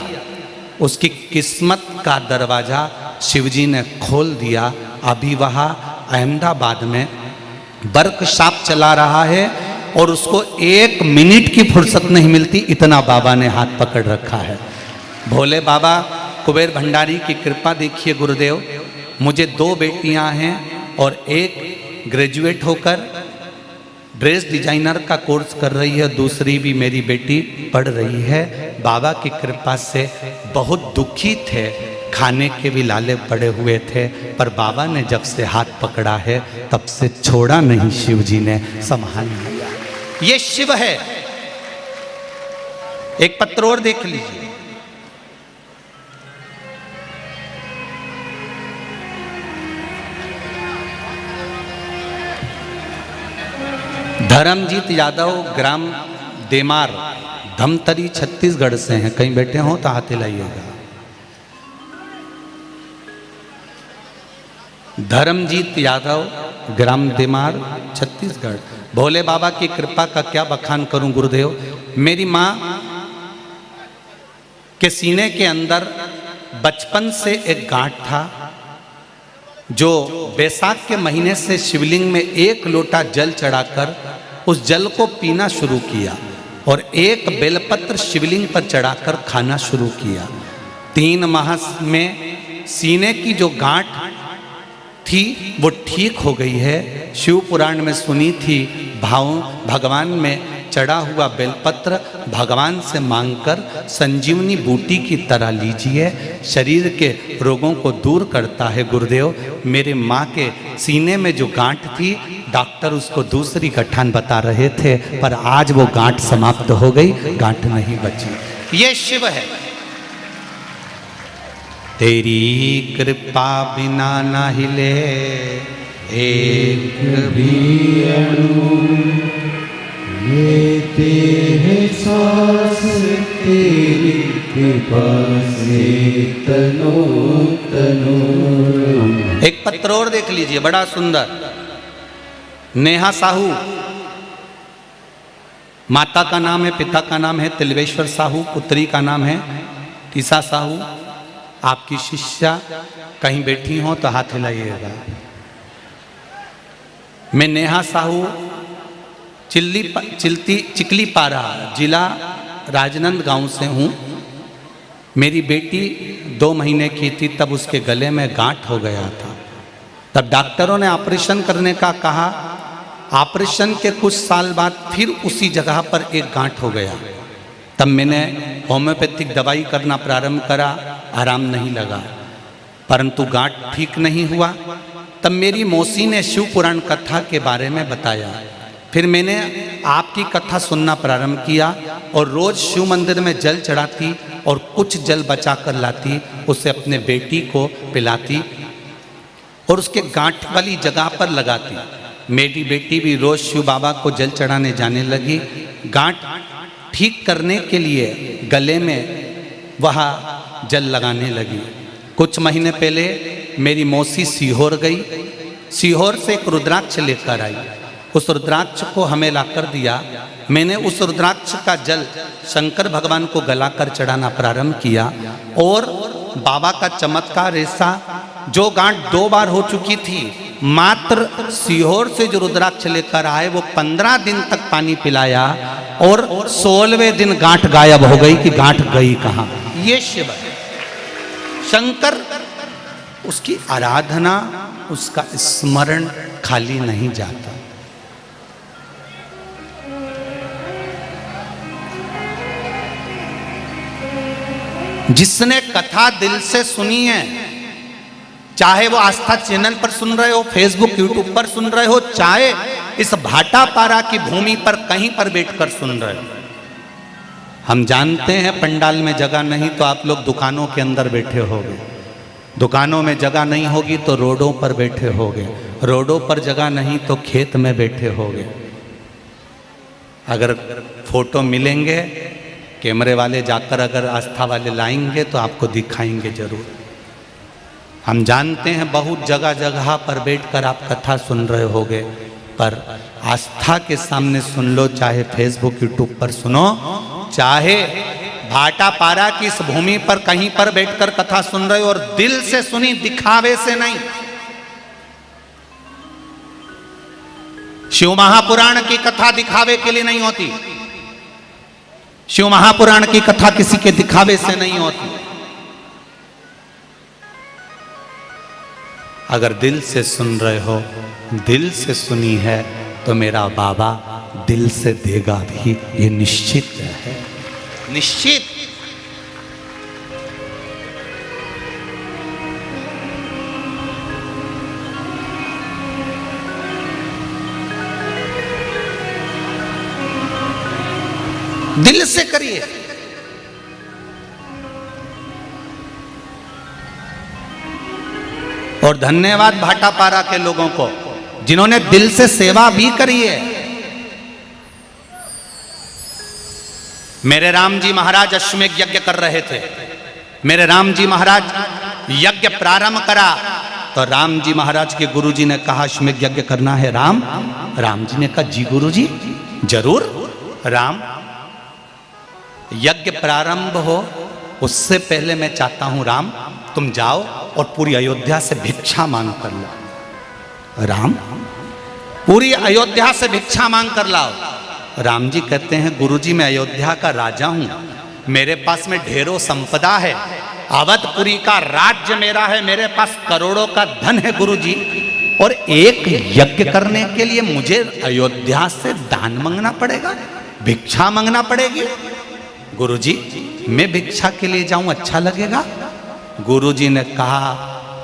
Speaker 1: उसकी किस्मत का दरवाजा शिवजी ने खोल दिया। अभी वह अहमदाबाद में वर्कशॉप चला रहा है और उसको 1 मिनट की फुर्सत नहीं मिलती, इतना बाबा ने हाथ पकड़ रखा है। भोले बाबा कुबेर भंडारी की कृपा देखिए गुरुदेव। मुझे 2 बेटियां हैं और एक ग्रेजुएट होकर ड्रेस डिजाइनर का कोर्स कर रही है, दूसरी भी मेरी बेटी पढ़ रही है। बाबा की कृपा से बहुत दुखी थे, खाने के भी लाले पड़े हुए थे, पर बाबा ने जब से हाथ पकड़ा है तब से छोड़ा नहीं। शिव जी ने संभाल लिया। ये शिव है। एक पत्र और देख लीजिए। धर्मजीत यादव, ग्राम देमार, धमतरी, छत्तीसगढ़ से हैं। कहीं बैठे हो तो हाथ हिलाइएगा। धर्मजीत यादव, ग्राम देमार, छत्तीसगढ़। भोले बाबा की कृपा का क्या बखान करूं गुरुदेव। मेरी माँ के सीने के अंदर बचपन से एक गांठ था, जो बैसाख के महीने से शिवलिंग में 1 लोटा जल चढ़ाकर उस जल को पीना शुरू किया और 1 बेलपत्र शिवलिंग पर चढ़ाकर खाना शुरू किया। 3 माह में सीने की जो गांठ थी वो ठीक हो गई है। शिव पुराण में सुनी थी, भाव भगवान में चढ़ा हुआ बेलपत्र भगवान से मांगकर संजीवनी बूटी की तरह लीजिए, शरीर के रोगों को दूर करता है गुरुदेव। मेरे माँ के सीने में जो गांठ थी, डॉक्टर उसको दूसरी गठान बता रहे थे, पर आज वो गांठ समाप्त हो गई, गांठ नहीं बची। ये शिव है। तेरी कृपा बिना ना हिले एक भी
Speaker 2: अणु, लेते हैं सांस तेरी कृपा से तनो तनो।
Speaker 1: एक पत्र और देख लीजिए, बड़ा सुंदर। नेहा साहू, माता का नाम है, पिता का नाम है तिलवेश्वर साहू, पुत्री का नाम है टीसा साहू। आपकी शिष्या कहीं बैठी हो तो हाथ हिलाइएगा। मैं नेहा साहू, चिकलीपारा, जिला राजनांदगांव से हूँ। मेरी बेटी 2 महीने की थी, तब उसके गले में गांठ हो गया था। तब डॉक्टरों ने ऑपरेशन करने का कहा। ऑपरेशन के कुछ साल बाद फिर उसी जगह पर एक गांठ हो गया। तब मैंने होम्योपैथिक दवाई करना प्रारंभ करा, आराम नहीं लगा, परंतु गांठ ठीक नहीं हुआ। तब मेरी मौसी ने शिव पुराण कथा के बारे में बताया। फिर मैंने आपकी कथा सुनना प्रारंभ किया और रोज शिव मंदिर में जल चढ़ाती और कुछ जल बचा कर लाती, उसे अपने बेटी को पिलाती और उसके गांठ वाली जगह पर लगाती। मेरी बेटी भी रोज शिव बाबा को जल चढ़ाने जाने लगी। गांठ ठीक करने के लिए गले में वह जल लगाने लगी। कुछ महीने पहले मेरी मौसी सीहोर गई। सीहोर से एक रुद्राक्ष लेकर आई। उस रुद्राक्ष को हमें लाकर दिया। मैंने उस रुद्राक्ष का जल शंकर भगवान को गलाकर चढ़ाना प्रारंभ किया और बाबा का चमत्कार ऐसा, जो गांठ 2 बार हो चुकी थी, मात्र सीहोर से जो रुद्राक्ष लेकर आए वो 15 दिन तक पानी पिलाया और 16वें दिन गांठ गायब हो गई कि गांठ गई कहां। ये शिव है शंकर। उसकी आराधना, उसका स्मरण खाली नहीं जाता। जिसने कथा दिल से सुनी है, चाहे वो आस्था चैनल पर सुन रहे हो, फेसबुक यूट्यूब पर सुन रहे हो, चाहे इस भाटापारा की भूमि पर कहीं पर बैठकर सुन रहे हो। हम जानते हैं पंडाल में जगह नहीं तो आप लोग दुकानों के अंदर बैठे होगे, दुकानों में जगह नहीं होगी तो रोडों पर बैठे होगे, रोडों पर जगह नहीं तो खेत में बैठे होगे। अगर फोटो मिलेंगे कैमरे वाले जाकर अगर आस्था वाले लाएंगे तो आपको दिखाएंगे जरूर। हम जानते हैं बहुत जगह जगह पर बैठकर आप कथा सुन रहे होगे, पर आस्था के सामने सुन लो, चाहे फेसबुक यूट्यूब पर सुनो, चाहे भाटापारा की इस भूमि पर कहीं पर बैठकर कथा सुन रहे हो और दिल से सुनी, दिखावे से नहीं। शिव महापुराण की कथा दिखावे के लिए नहीं होती, शिव महापुराण की कथा किसी के दिखावे से नहीं होती। अगर दिल से सुन रहे हो, दिल से सुनी है तो मेरा बाबा दिल से देगा भी, ये निश्चित है, निश्चित। दिल से करिए। और धन्यवाद भाटापारा के लोगों को जिन्होंने दिल से सेवा भी करी है। मेरे राम जी महाराज अश्वमेध यज्ञ कर रहे थे, मेरे राम जी महाराज यज्ञ प्रारंभ करा तो राम जी महाराज के गुरुजी ने कहा अश्वमेध यज्ञ करना है राम। राम जी ने कहा जी गुरुजी जरूर। राम यज्ञ प्रारंभ हो उससे पहले मैं चाहता हूं राम तुम जाओ और पूरी अयोध्या से भिक्षा मांग कर लाओ। राम पूरी अयोध्या से भिक्षा मांग कर लाओ। राम जी कहते हैं गुरुजी मैं अयोध्या का राजा हूं, मेरे पास में ढेरों संपदा है, अवधपुरी का राज्य मेरा है, मेरे पास करोड़ों का धन है गुरुजी, और एक यज्ञ करने के लिए मुझे अयोध्या से दान मांगना पड़ेगा, भिक्षा मांगना पड़ेगी। गुरुजी मैं भिक्षा के लिए जाऊं अच्छा लगेगा? गुरुजी ने कहा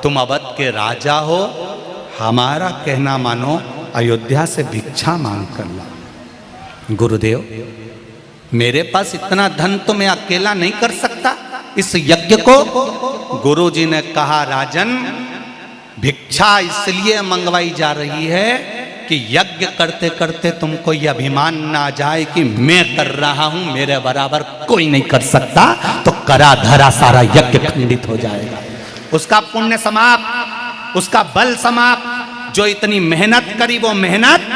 Speaker 1: तुम अवध के राजा हो, हमारा कहना मानो, अयोध्या से भिक्षा मांग कर ला। गुरुदेव मेरे पास इतना धन तो मैं अकेला नहीं कर सकता इस यज्ञ को। गुरुजी ने कहा राजन भिक्षा इसलिए मंगवाई जा रही है कि यज्ञ करते करते तुमको यह अभिमान ना आ जाए कि मैं कर रहा हूं, मेरे बराबर कोई नहीं कर सकता, तो करा धरा सारा यज्ञ खंडित हो जाएगा, उसका पुण्य समाप्त, उसका बल समाप्त, जो इतनी मेहनत करी वो मेहनत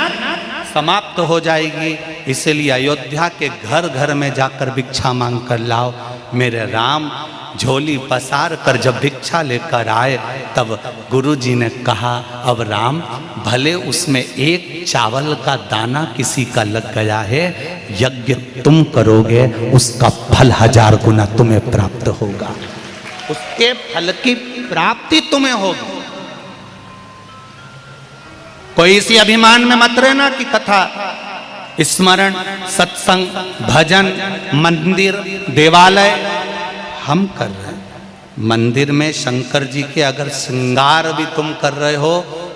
Speaker 1: समाप्त हो जाएगी। इसलिए अयोध्या के घर घर में जाकर भिक्षा मांग कर लाओ। मेरे राम झोली पसार कर जब भिक्षा लेकर आए तब गुरुजी ने कहा अब राम भले उसमें एक चावल का दाना किसी का लग गया है, यज्ञ तुम करोगे उसका फल 1000 गुना तुम्हें प्राप्त होगा, उसके फल की प्राप्ति तुम्हें होगी। कोई इसी अभिमान में मत रहना कि कथा स्मरण सत्संग भजन मंदिर देवालय हम कर रहे हैं। मंदिर में शंकर जी के अगर श्रृंगार भी तुम कर रहे हो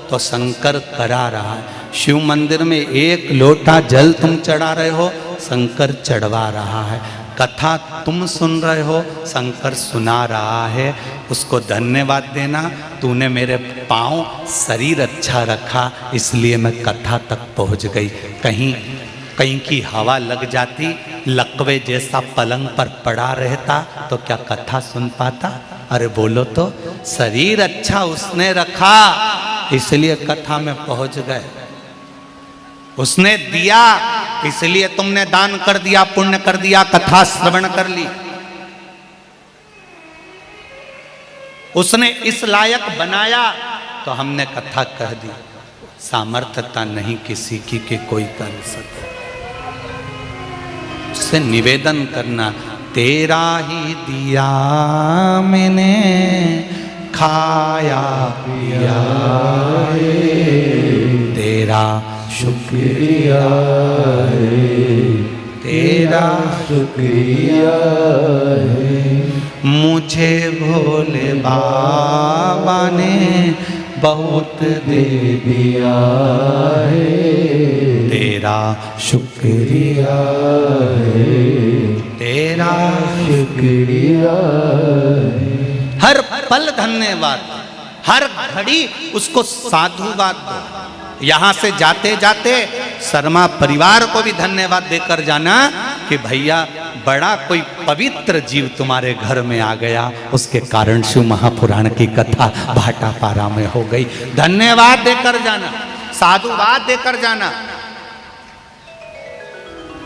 Speaker 1: तो शंकर करा रहा है। शिव मंदिर में 1 लोटा जल तुम चढ़ा रहे हो, शंकर चढ़वा रहा है। कथा तुम सुन रहे हो, शंकर सुना रहा है। उसको धन्यवाद देना, तूने मेरे पाँव शरीर अच्छा रखा इसलिए मैं कथा तक पहुंच गई। कहीं कहीं की हवा लग जाती, लकवे जैसा पलंग पर पड़ा रहता तो क्या कथा सुन पाता? अरे बोलो तो, शरीर अच्छा उसने रखा इसलिए कथा में पहुंच गए। उसने दिया इसलिए तुमने दान कर दिया, पुण्य कर दिया, कथा श्रवण कर ली। उसने इस लायक बनाया तो हमने कथा कह दी। सामर्थ्यता नहीं किसी की कि कोई कर सके। उससे निवेदन करना, तेरा ही दिया मैंने खाया पिया तेरा
Speaker 2: शुक्रिया है, तेरा शुक्रिया है।
Speaker 1: मुझे भोले बाबा ने बहुत दे
Speaker 2: दिया है,
Speaker 1: तेरा
Speaker 2: शुक्रिया है,
Speaker 1: तेरा
Speaker 2: शुक्रिया है।
Speaker 1: हर पल धन्यवाद, हर घड़ी उसको साधुवाद दो। यहाँ से जाते जाते शर्मा परिवार को भी धन्यवाद देकर जाना कि भैया बड़ा कोई पवित्र जीव तुम्हारे घर में आ गया, उसके कारण शिव महापुराण की कथा भाटापारा में हो गई। धन्यवाद देकर जाना, साधुवाद देकर जाना।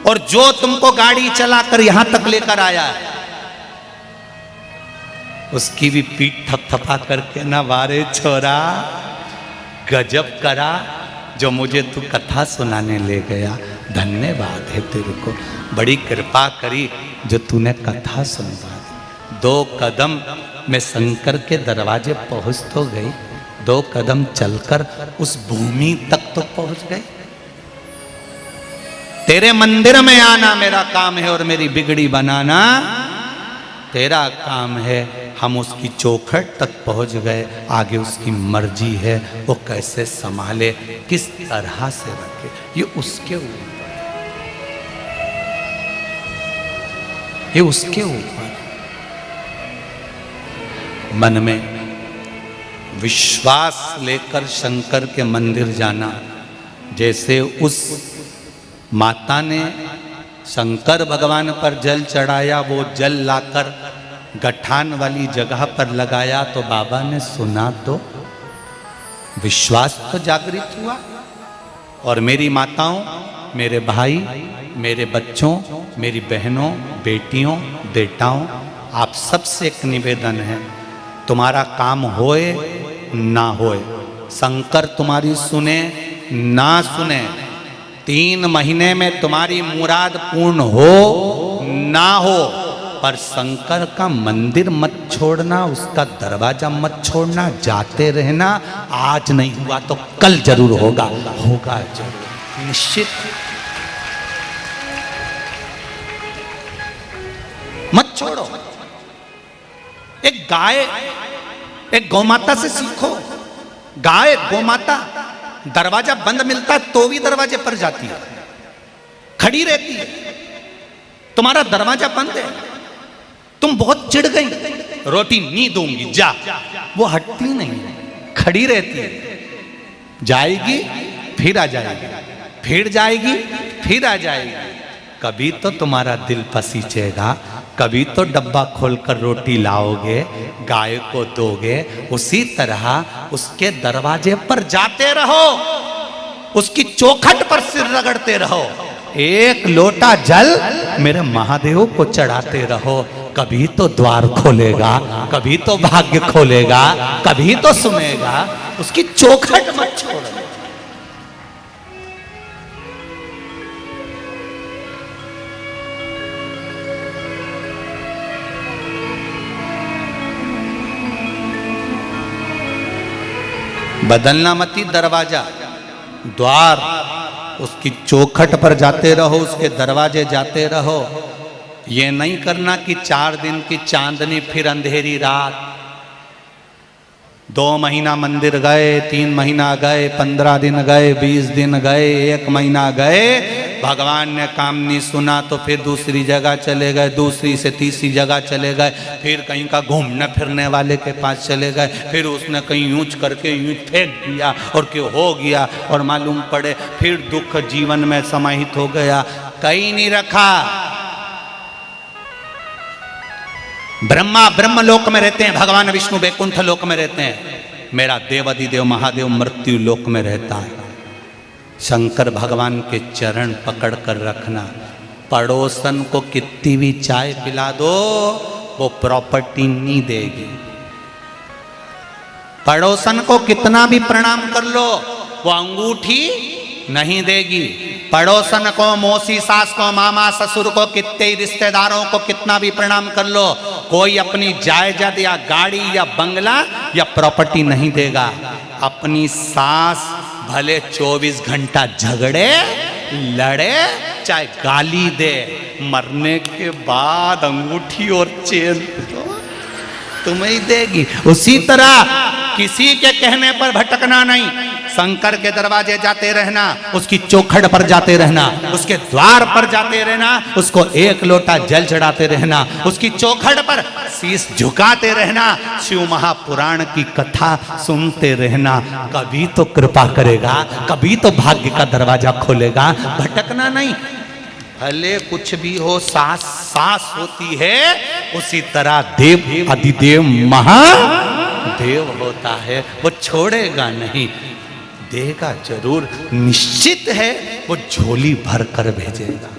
Speaker 1: और जो तुमको गाड़ी चलाकर यहां तक लेकर आया है, उसकी भी पीठ थपथपा करके ना, वारे छोरा गजब करा जो मुझे तू कथा सुनाने ले गया, धन्यवाद है तेरे को, बड़ी कृपा करी जो तूने कथा सुनवा दी। 2 कदम में शंकर के दरवाजे पहुंच तो गई, 2 कदम चलकर उस भूमि तक तो पहुंच गए। तेरे मंदिर में आना मेरा काम है और मेरी बिगड़ी बनाना तेरा काम है। हम उसकी चौखट तक पहुंच गए, आगे उसकी मर्जी है, वो कैसे संभाले, किस तरह से रखे, ये उसके ऊपर, ये उसके ऊपर। मन में विश्वास लेकर शंकर के मंदिर जाना, जैसे उस माता ने शंकर भगवान पर जल चढ़ाया, वो जल लाकर गठान वाली जगह पर लगाया तो बाबा ने सुना तो विश्वास तो जागृत हुआ। और मेरी माताओं, मेरे भाई, मेरे बच्चों, मेरी बहनों, बेटियों, बेटाओं, आप सबसे एक निवेदन है, तुम्हारा काम होए ना होए, शंकर तुम्हारी सुने ना सुने, 3 महीने में तुम्हारी मुराद पूर्ण हो ना हो, पर शंकर का मंदिर मत छोड़ना, उसका दरवाजा मत छोड़ना, जाते रहना। आज नहीं हुआ तो कल जरूर होगा, होगा जरूर, निश्चित। मत छोड़ो। एक गाय, एक गौमाता से सीखो। गाय, गौमाता, दरवाजा बंद मिलता है तो भी दरवाजे पर जाती है, खड़ी रहती है। तुम्हारा दरवाजा बंद है, तुम बहुत चिढ़ गई, रोटी नहीं दूंगी जा, वो हटती नहीं, खड़ी रहती है, जाएगी फिर आ जाएगी, फिर जाएगी फिर आ जाएगी। कभी तो तुम्हारा दिल पसीचेगा, कभी तो डब्बा खोलकर रोटी लाओगे, गाय को दोगे। उसी तरह उसके दरवाजे पर जाते रहो, उसकी चौखट पर सिर रगड़ते रहो, एक लोटा जल मेरे महादेव को चढ़ाते रहो। कभी तो द्वार खोलेगा, कभी तो भाग्य खोलेगा, कभी तो सुनेगा। उसकी चौखट मत छोड़ो। बदलना मती दरवाजा, द्वार, उसकी चौखट पर जाते रहो, उसके दरवाजे जाते रहो। ये नहीं करना कि 4 दिन की चांदनी फिर अंधेरी रात। 2 महीना मंदिर गए, 3 महीना गए, 15 दिन गए, 20 दिन गए, 1 महीना गए, भगवान ने काम नहीं सुना तो फिर दूसरी जगह चले गए, दूसरी से तीसरी जगह चले गए, फिर कहीं का घूमने फिरने वाले के पास चले गए, फिर उसने कहीं यूंच करके यूं फेंक दिया और क्यों हो गया, और मालूम पड़े फिर दुख जीवन में समाहित हो गया। कहीं नहीं रखा। ब्रह्मा ब्रह्म लोक में रहते हैं, भगवान विष्णु वैकुंठ लोक में रहते हैं, मेरा देवादिदेव महादेव मृत्यु लोक में रहता है। शंकर भगवान के चरण पकड़ कर रखना। पड़ोसन को कितनी भी चाय पिला दो, वो प्रॉपर्टी नहीं देगी। पड़ोसन को कितना भी प्रणाम कर लो वो अंगूठी नहीं देगी। पड़ोसन को, मौसी सास को, मामा ससुर को, कितने ही रिश्तेदारों को कितना भी प्रणाम कर लो, कोई अपनी जायदाद या गाड़ी या बंगला या प्रॉपर्टी नहीं देगा। अपनी सास भले 24 घंटा झगड़े लड़े चाहे गाली दे, मरने के बाद अंगूठी और चेन तुम्हें ही देगी। उसी तरह किसी के कहने पर भटकना नहीं, शंकर के दरवाजे जाते रहना, उसकी चौखट पर जाते रहना, उसके द्वार पर जाते रहना, उसको एक लोटा जल चढ़ाते रहना, उसकी चौखट पर शीश झुकाते रहना, शिव महापुराण की कथा सुनते रहना। कभी तो कृपा करेगा, कभी तो भाग्य का दरवाजा खोलेगा। भटकना नहीं। भले कुछ भी हो, सास सास होती है, उसी तरह देव अधिदेव महादेव होता है। वो छोड़ेगा नहीं, देगा जरूर, निश्चित है वो झोली भर कर भेजेगा।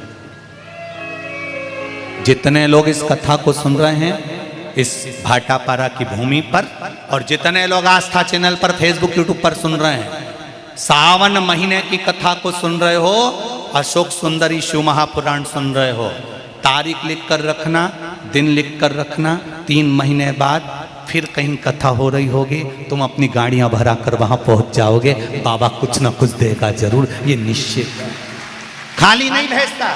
Speaker 1: जितने लोग इस कथा को सुन रहे हैं इस भाटापारा की भूमि पर, और जितने लोग आस्था चैनल पर, फेसबुक, यूट्यूब पर सुन रहे हैं, सावन महीने की कथा को सुन रहे हो, अशोक सुंदरी शिव महापुराण सुन रहे हो, तारीख लिख कर रखना, दिन लिख कर रखना। 3 महीने बाद फिर कहीं कथा हो रही होगी, तुम अपनी गाड़ियां भरा कर वहां पहुंच जाओगे। बाबा कुछ ना कुछ देगा जरूर, ये निश्चित है, खाली नहीं भेजता।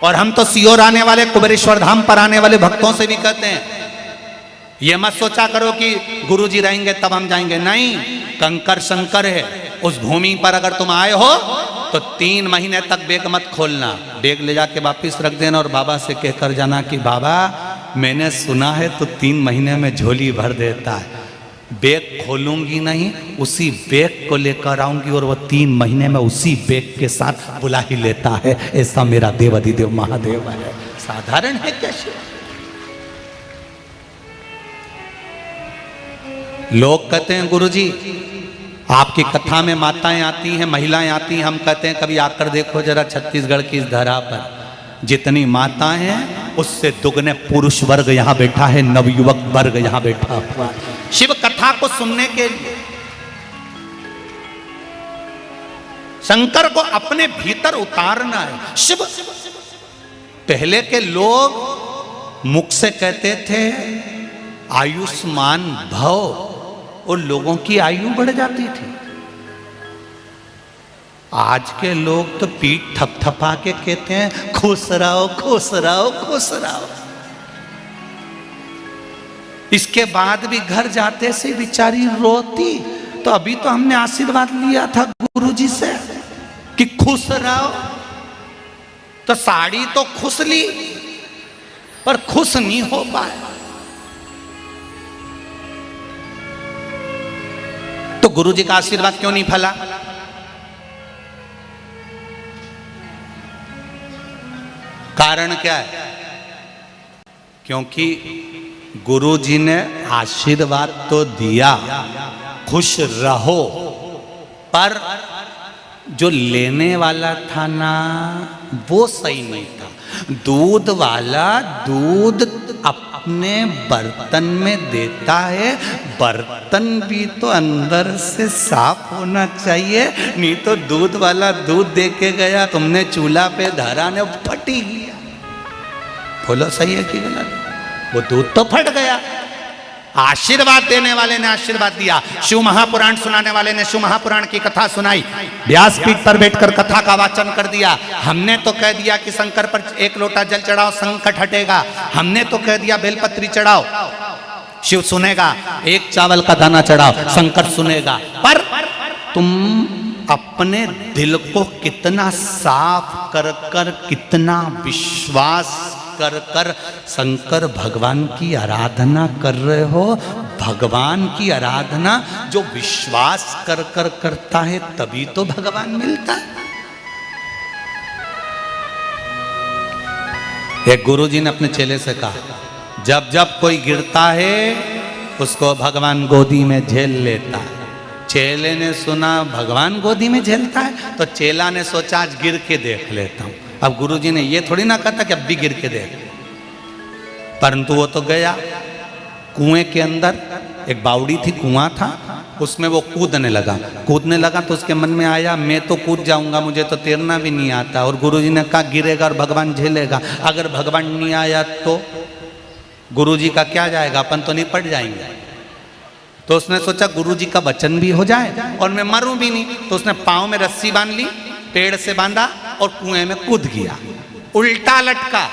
Speaker 1: और हम तो सियोर आने वाले, कुबेरेश्वर धाम पर आने वाले भक्तों से भी कहते हैं, ये मत सोचा करो कि गुरुजी रहेंगे तब हम जाएंगे। नहीं, कंकर शंकर है। उस भूमि पर अगर तुम आए हो तो 3 महीने तक बैग मत खोलना, बैग ले जाके वापिस रख देना और बाबा से कहकर जाना कि बाबा मैंने सुना है तो 3 महीने में झोली भर देता है। बैग खोलूंगी नहीं, उसी बैग को लेकर आऊंगी और वो 3 महीने में उसी बैग के साथ बुला ही लेता है। ऐसा मेरा देव अधिदेव महादेव है। साधारण है कैसे? लोग कहते हैं गुरुजी आपकी कथा में माताएं आती हैं, महिलाएं आती हैं, हम कहते हैं कभी आकर देखो जरा छत्तीसगढ़ की इस धरा पर, जितनी माताएं हैं उससे दुगने पुरुष वर्ग यहाँ बैठा है, नवयुवक वर्ग यहाँ बैठा हुआ है शिव कथा को सुनने के लिए। शंकर को अपने भीतर उतारना है। शिव, पहले के लोग मुख से कहते थे आयुष्मान भव, और लोगों की आयु बढ़ जाती थी। आज के लोग तो पीठ थपथपा के कहते हैं खुश रहो खुश रहो खुश रहो। इसके बाद भी घर जाते से बेचारी रोती। तो अभी तो हमने आशीर्वाद लिया था गुरुजी से कि खुश रहो, तो साड़ी तो खुश ली पर खुश नहीं हो पाए। तो गुरुजी का आशीर्वाद क्यों नहीं फला? कारण क्या है? क्योंकि गुरुजी ने आशीर्वाद तो दिया खुश रहो, पर जो लेने वाला था ना वो सही नहीं था। दूध वाला दूध अपने बर्तन में देता है, बर्तन भी तो अंदर से साफ होना चाहिए, नहीं तो दूध वाला दूध दे के गया, तुमने चूल्हा पे धरा ने फट ही गया। बोलो सही है कि गलत? वो दूध तो फट गया। आशीर्वाद देने वाले ने आशीर्वाद दिया, शिव महापुराण सुनाने वाले ने शिव महापुराण की कथा सुनाई, व्यासपीठ पर बैठकर कथा का वाचन कर दिया। हमने तो कह दिया कि शंकर पर 1 लोटा जल चढ़ाओ संकट हटेगा, हमने तो कह दिया बेलपत्री चढ़ाओ शिव सुनेगा, 1 चावल का दाना चढ़ाओ शंकर सुनेगा। पर तुम अपने दिल को कितना साफ कर कर, कितना विश्वास कर कर शंकर भगवान की आराधना कर रहे हो। भगवान की आराधना जो विश्वास कर कर करता है तभी तो भगवान मिलता है। एक गुरुजी ने अपने चेले से कहा, जब जब कोई गिरता है उसको भगवान गोदी में झेल लेता है। चेले ने सुना भगवान गोदी में झेलता है, तो चेला ने सोचा आज गिर के देख लेता हूं। अब गुरुजी ने ये थोड़ी ना कहता कि अब भी गिर के देख, परंतु वो तो गया कुएं के अंदर, एक बावड़ी थी, कुआं था, उसमें वो कूदने लगा तो उसके मन में आया मैं तो कूद जाऊंगा, मुझे तो तैरना भी नहीं आता। और गुरुजी ने कहा गिरेगा और भगवान झेलेगा, अगर भगवान नहीं आया तो गुरुजी का क्या जाएगा, अपन तो निपट जाएंगे। तो उसने सोचा गुरुजी का वचन भी हो जाए और मैं मरूं भी नहीं। तो उसने पाँव में रस्सी बांध ली, पेड़ से बांधा और कुएं में कूद गया, उल्टा लटका,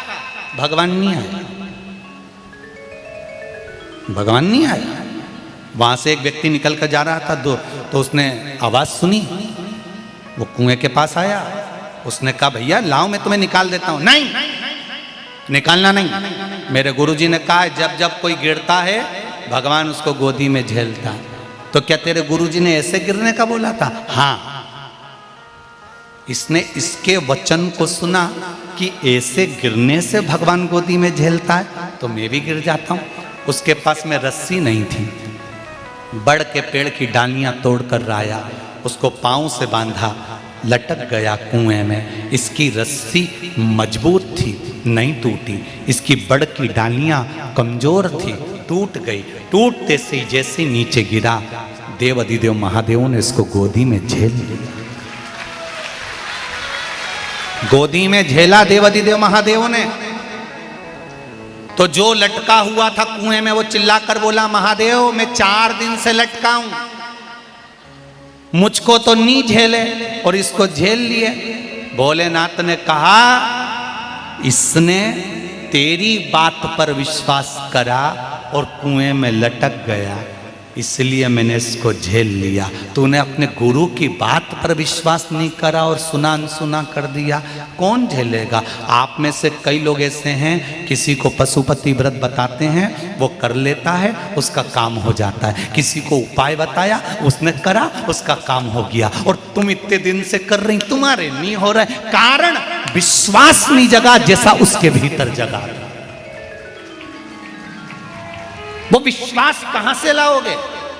Speaker 1: भगवान नहीं आया, भगवान नहीं आया। वहां से एक व्यक्ति निकल कर जा रहा था तो उसने आवाज सुनी, वो कुएं के पास आया, उसने कहा भैया लाओ मैं तुम्हें निकाल देता हूं। नहीं, निकालना नहीं, मेरे गुरुजी ने कहा जब जब कोई गिरता है भगवान उसको गोदी में झेलता। तो क्या तेरे गुरुजी ने ऐसे गिरने का बोला था? हाँ, इसने इसके वचन को सुना कि ऐसे गिरने से भगवान गोदी में झेलता है, तो मैं भी गिर जाता हूं। उसके पास में रस्सी नहीं थी, बड़ के पेड़ की डालियां तोड़कर लाया, उसको पांव से बांधा, लटक गया कुएं में। इसकी रस्सी मजबूत थी, नहीं टूटी, इसकी बड़ की डालियां कमजोर थी, टूट गई। टूटते से जैसे नीचे गिरा, देव अधिदेव महादेव ने इसको गोदी में झेल लिया, गोदी में झेला देव अधिदेव महादेव ने। तो जो लटका हुआ था कुएं में वो चिल्लाकर बोला महादेव मैं 4 दिन से लटका हूं, मुझको तो नहीं झेले और इसको झेल लिए। भोलेनाथ ने कहा इसने तेरी बात पर विश्वास करा और कुएं में लटक गया, इसलिए मैंने इसको झेल लिया। तूने अपने गुरु की बात पर विश्वास नहीं करा और सुना अनसुना कर दिया, कौन झेलेगा? आप में से कई लोग ऐसे हैं, किसी को पशुपति व्रत बताते हैं, वो कर लेता है, उसका काम हो जाता है। किसी को उपाय बताया, उसने करा, उसका काम हो गया। और तुम इतने दिन से कर रही, तुम्हारे नहीं हो रहा है, कारण विश्वास नहीं जगा जैसा उसके भीतर जगा। वो विश्वास कहां से लाओगे?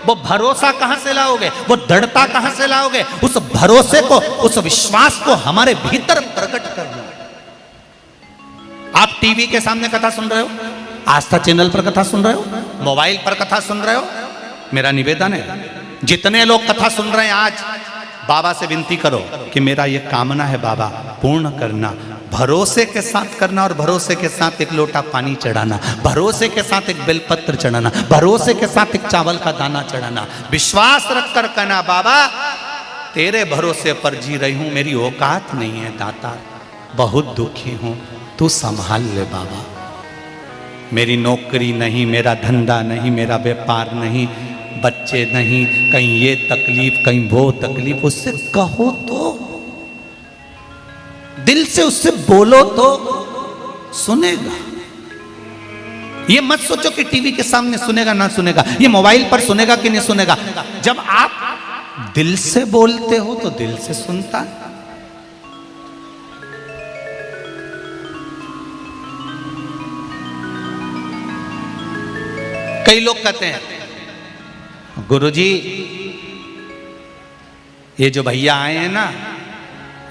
Speaker 1: वो भरोसा कहां से लाओगे? वो दृढ़ता कहां से लाओगे? उस भरोसे को, उस विश्वास को हमारे भीतर प्रकट करना। आप टीवी के सामने कथा सुन रहे हो, आस्था चैनल पर कथा सुन रहे हो, मोबाइल पर कथा सुन रहे हो, मेरा निवेदन है जितने लोग कथा सुन रहे हैं आज बाबा से विनती करो कि मेरा ये कामना है बाबा पूर्ण करना। भरोसे के साथ करना और भरोसे के साथ एक लोटा पानी चढ़ाना, भरोसे के साथ एक बेलपत्र चढ़ाना, भरोसे के साथ एक चावल का दाना चढ़ाना, विश्वास रखकर कहना बाबा तेरे भरोसे पर जी रही हूं, मेरी औकात नहीं है दाता, बहुत दुखी हूं, तू संभाल ले बाबा। मेरी नौकरी नहीं, मेरा धंधा नहीं, मेरा व्यापार नहीं, बच्चे नहीं, कहीं ये तकलीफ कहीं वो तकलीफ, उससे कहो तो, दिल से उससे बोलो तो सुनेगा। ये मत सोचो कि टीवी के सामने सुनेगा ना सुनेगा, ये मोबाइल पर सुनेगा कि नहीं सुनेगा। जब आप दिल से बोलते हो तो दिल से सुनता है। कई लोग कहते हैं गुरुजी ये जो भैया आए हैं ना,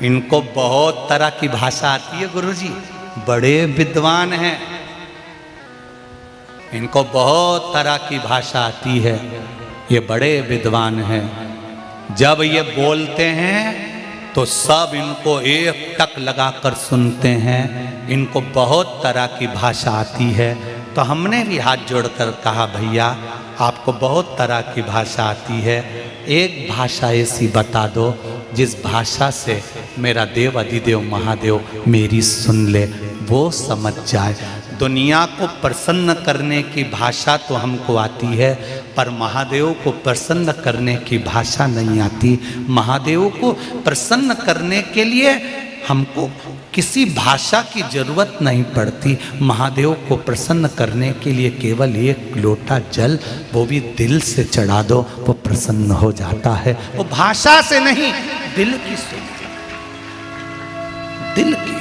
Speaker 1: इनको बहुत तरह की भाषा आती है गुरुजी, बड़े विद्वान हैं, इनको बहुत तरह की भाषा आती है, ये बड़े विद्वान हैं। जब ये बोलते हैं तो सब इनको एक टक लगाकर सुनते हैं, इनको बहुत तरह की भाषा आती है। तो हमने भी हाथ जोड़कर कहा भैया आपको बहुत तरह की भाषा आती है, एक भाषा ऐसी बता दो जिस भाषा से मेरा देव अधिदेव महादेव मेरी सुन ले, वो समझ जाए। दुनिया को प्रसन्न करने की भाषा तो हमको आती है, पर महादेव को प्रसन्न करने की भाषा नहीं आती। महादेव को प्रसन्न करने के लिए हमको किसी भाषा की जरूरत नहीं पड़ती। महादेव को प्रसन्न करने के लिए केवल एक लोटा जल, वो भी दिल से चढ़ा दो, वो प्रसन्न हो जाता है। वो भाषा से नहीं, दिल की सुनते, दिल की,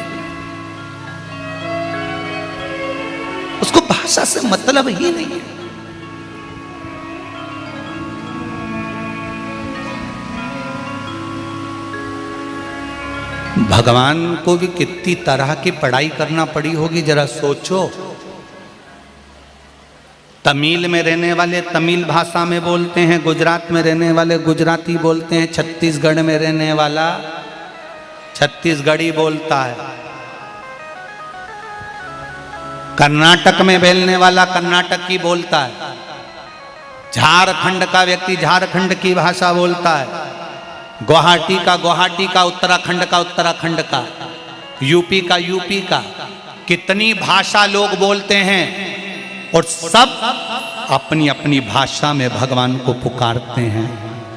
Speaker 1: उसको भाषा से मतलब ही नहीं है। भगवान को भी कितनी तरह की पढ़ाई करना पड़ी होगी, जरा सोचो। तमिल में रहने वाले तमिल भाषा में बोलते हैं, गुजरात में रहने वाले गुजराती बोलते हैं, छत्तीसगढ़ में रहने वाला छत्तीसगढ़ी बोलता है, कर्नाटक में बोलने वाला कर्नाटक की बोलता है, झारखंड का व्यक्ति झारखंड की भाषा बोलता है, गुवाहाटी का, उत्तराखंड का, यूपी का। कितनी भाषा लोग बोलते हैं और सब अपनी अपनी भाषा में भगवान को पुकारते हैं।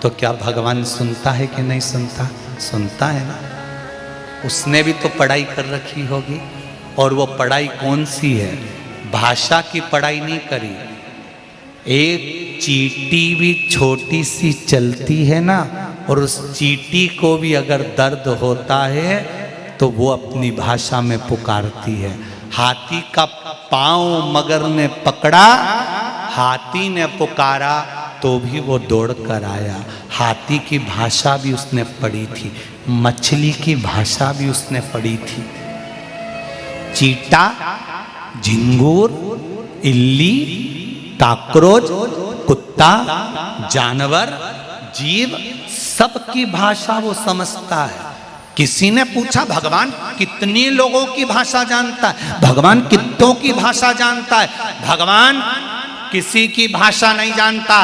Speaker 1: तो क्या भगवान सुनता है कि नहीं सुनता? सुनता है ना। उसने भी तो पढ़ाई कर रखी होगी, और वो पढ़ाई कौन सी है? भाषा की पढ़ाई नहीं करी। एक चींटी भी छोटी सी चलती है ना, और उस चींटी को भी अगर दर्द होता है तो वो अपनी भाषा में पुकारती है। हाथी का पांव मगर ने पकड़ा, हाथी ने पुकारा तो भी वो दौड़ कर आया। हाथी की भाषा भी उसने पढ़ी थी, मछली की भाषा भी उसने पढ़ी थी। चीटा, झिंगूर, इल्ली, काकरोच, कुत्ता, जानवर, जीव, सबकी भाषा वो समझता है। किसी ने पूछा भगवान कितने लोगों की भाषा जानता है? भगवान कितनों की भाषा जानता है? भगवान किसी की भाषा नहीं जानता।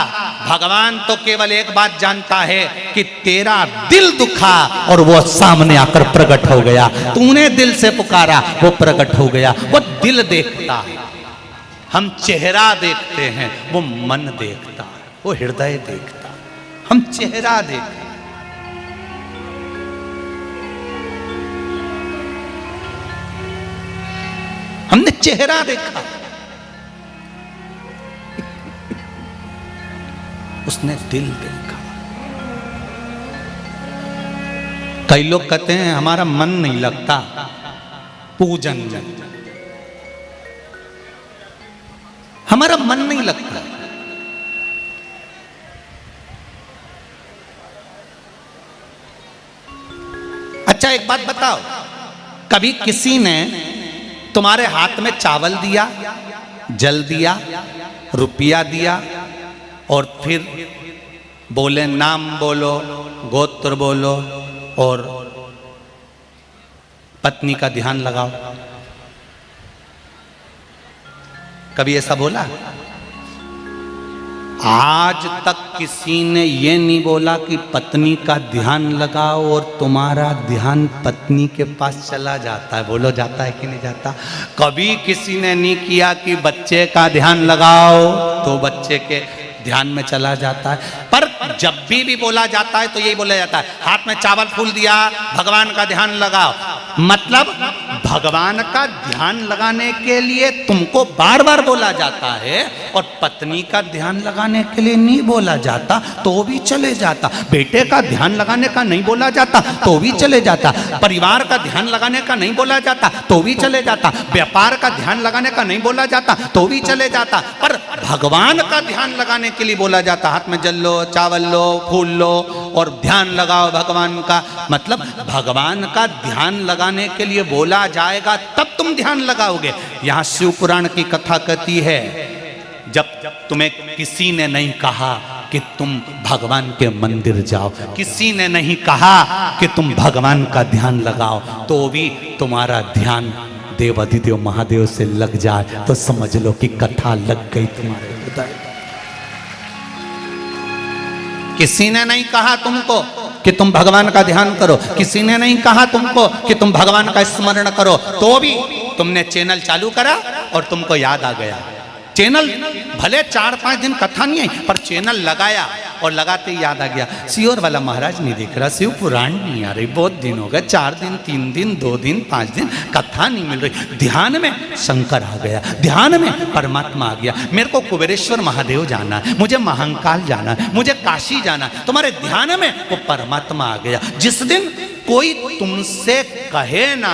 Speaker 1: भगवान तो केवल एक बात जानता है कि तेरा दिल दुखा और वो सामने आकर प्रकट हो गया। तूने दिल से पुकारा, वो प्रकट हो गया। वो दिल देखता है, हम चेहरा देखते हैं, वो मन देखता है, वो हृदय देखता है। हम चेहरा देखते, हमने चेहरा देखा, उसने दिल देखा। कई लोग कहते हैं हमारा मन नहीं लगता पूजन में, हमारा मन नहीं लगता। अच्छा एक बात बताओ, कभी किसी ने तुम्हारे हाथ में चावल दिया, जल दिया, रुपया दिया और फिर बोले नाम बोलो, गोत्र बोलो और पत्नी का ध्यान लगाओ? कभी ऐसा बोला? आज तक किसी ने ये नहीं बोला कि पत्नी का ध्यान लगाओ और तुम्हारा ध्यान पत्नी के पास चला जाता है। बोलो जाता है कि नहीं जाता? कभी किसी ने नहीं किया कि बच्चे का ध्यान लगाओ तो बच्चे के ध्यान में चला जाता है। पर जब भी बोला जाता है तो यही बोला जाता है, हाथ में चावल फूल दिया, भगवान का ध्यान लगाओ। मतलब भगवान का ध्यान लगाने के लिए तुमको बार बार बोला जाता है और पत्नी का ध्यान लगाने के लिए नहीं बोला जाता तो भी चले जाता। बेटे का ध्यान लगाने का नहीं बोला जाता तो भी चले जाता। परिवार का ध्यान लगाने का नहीं बोला जाता तो भी चले जाता। व्यापार का ध्यान लगाने का नहीं बोला जाता तो भी चले जाता। पर भगवान का ध्यान लगाने के लिए बोला जाता। हाथ में जल लो, चावल लो, फूल लो और ध्यान लगाओ भगवान का। मतलब भगवान का ध्यान लगाने के लिए बोला जाएगा तब तुम ध्यान लगाओगे। यहाँ शिव पुराण की कथा कहती है, जब तुम्हें किसी ने नहीं कहा कि तुम भगवान के मंदिर जाओ, किसी ने नहीं कहा कि तुम भगवान का ध्यान लगाओ, तो भी तुम्हारा ध्यान देवाधिदेव महादेव से लग जाए तो समझ लो कि कथा लग गई तुम्हारे हृदय। किसी ने नहीं कहा तुमको कि तुम भगवान का ध्यान करो, किसी ने नहीं कहा तुमको कि तुम भगवान का स्मरण करो, तो भी तुमने चैनल चालू करा और तुमको याद आ गया। चैनल भले 4-5 दिन कथा नहीं आई, पर चैनल लगाया और लगाते ही याद आ गया। सियोर वाला महाराज नहीं दिख रहा, शिव पुराण नहीं आ रही, बहुत दिन हो गए, 4 दिन, 3 दिन, 2 दिन, 5 दिन कथा नहीं मिल रही। ध्यान में शंकर आ गया, ध्यान में परमात्मा आ गया। मेरे को कुबेरेश्वर महादेव जाना है, मुझे महाकाल जाना है, मुझे काशी जाना है। तुम्हारे ध्यान में वो परमात्मा आ गया। जिस दिन कोई तुमसे कहे ना,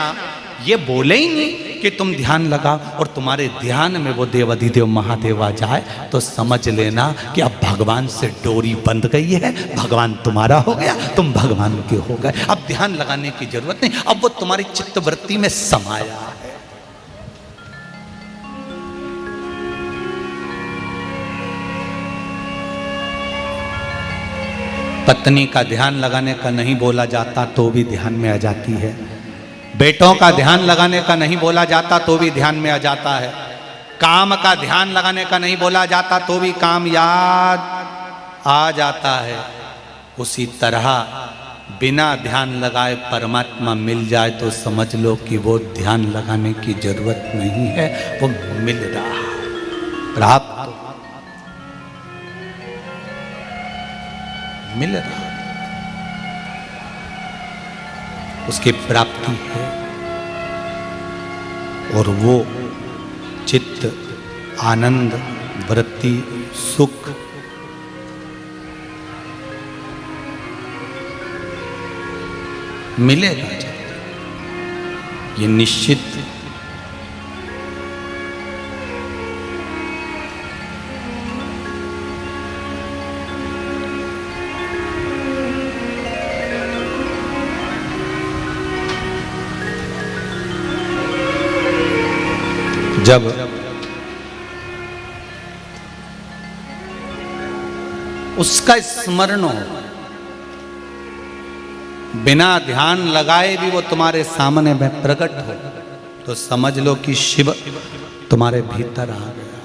Speaker 1: ये बोले ही नहीं कि तुम ध्यान लगाओ और तुम्हारे ध्यान में वो देवाधिदेव महादेव आ जाए, तो समझ लेना कि अब भगवान से डोरी बंध गई है, भगवान तुम्हारा हो गया, तुम भगवान के हो गए। अब ध्यान लगाने की जरूरत नहीं, अब वो तुम्हारी चित्तवृत्ति में समाया है। पत्नी का ध्यान लगाने का नहीं बोला जाता तो भी ध्यान में आ जाती है। बेटों का ध्यान लगाने का नहीं बोला जाता तो भी ध्यान में आ जाता है। काम का ध्यान लगाने का नहीं बोला जाता तो भी काम याद आ जाता है। उसी तरह बिना ध्यान लगाए परमात्मा मिल जाए तो समझ लो कि वो ध्यान लगाने की जरूरत नहीं है, वो मिल रहा, प्राप्त मिल रहा, उसकी प्राप्ति है। और वो चित्त, आनंद, वृत्ति, सुख मिलेगा, ये निश्चित। जब उसका स्मरण हो, बिना ध्यान लगाए भी वो तुम्हारे सामने में प्रकट हो, तो समझ लो कि शिव तुम्हारे भीतर आ गया,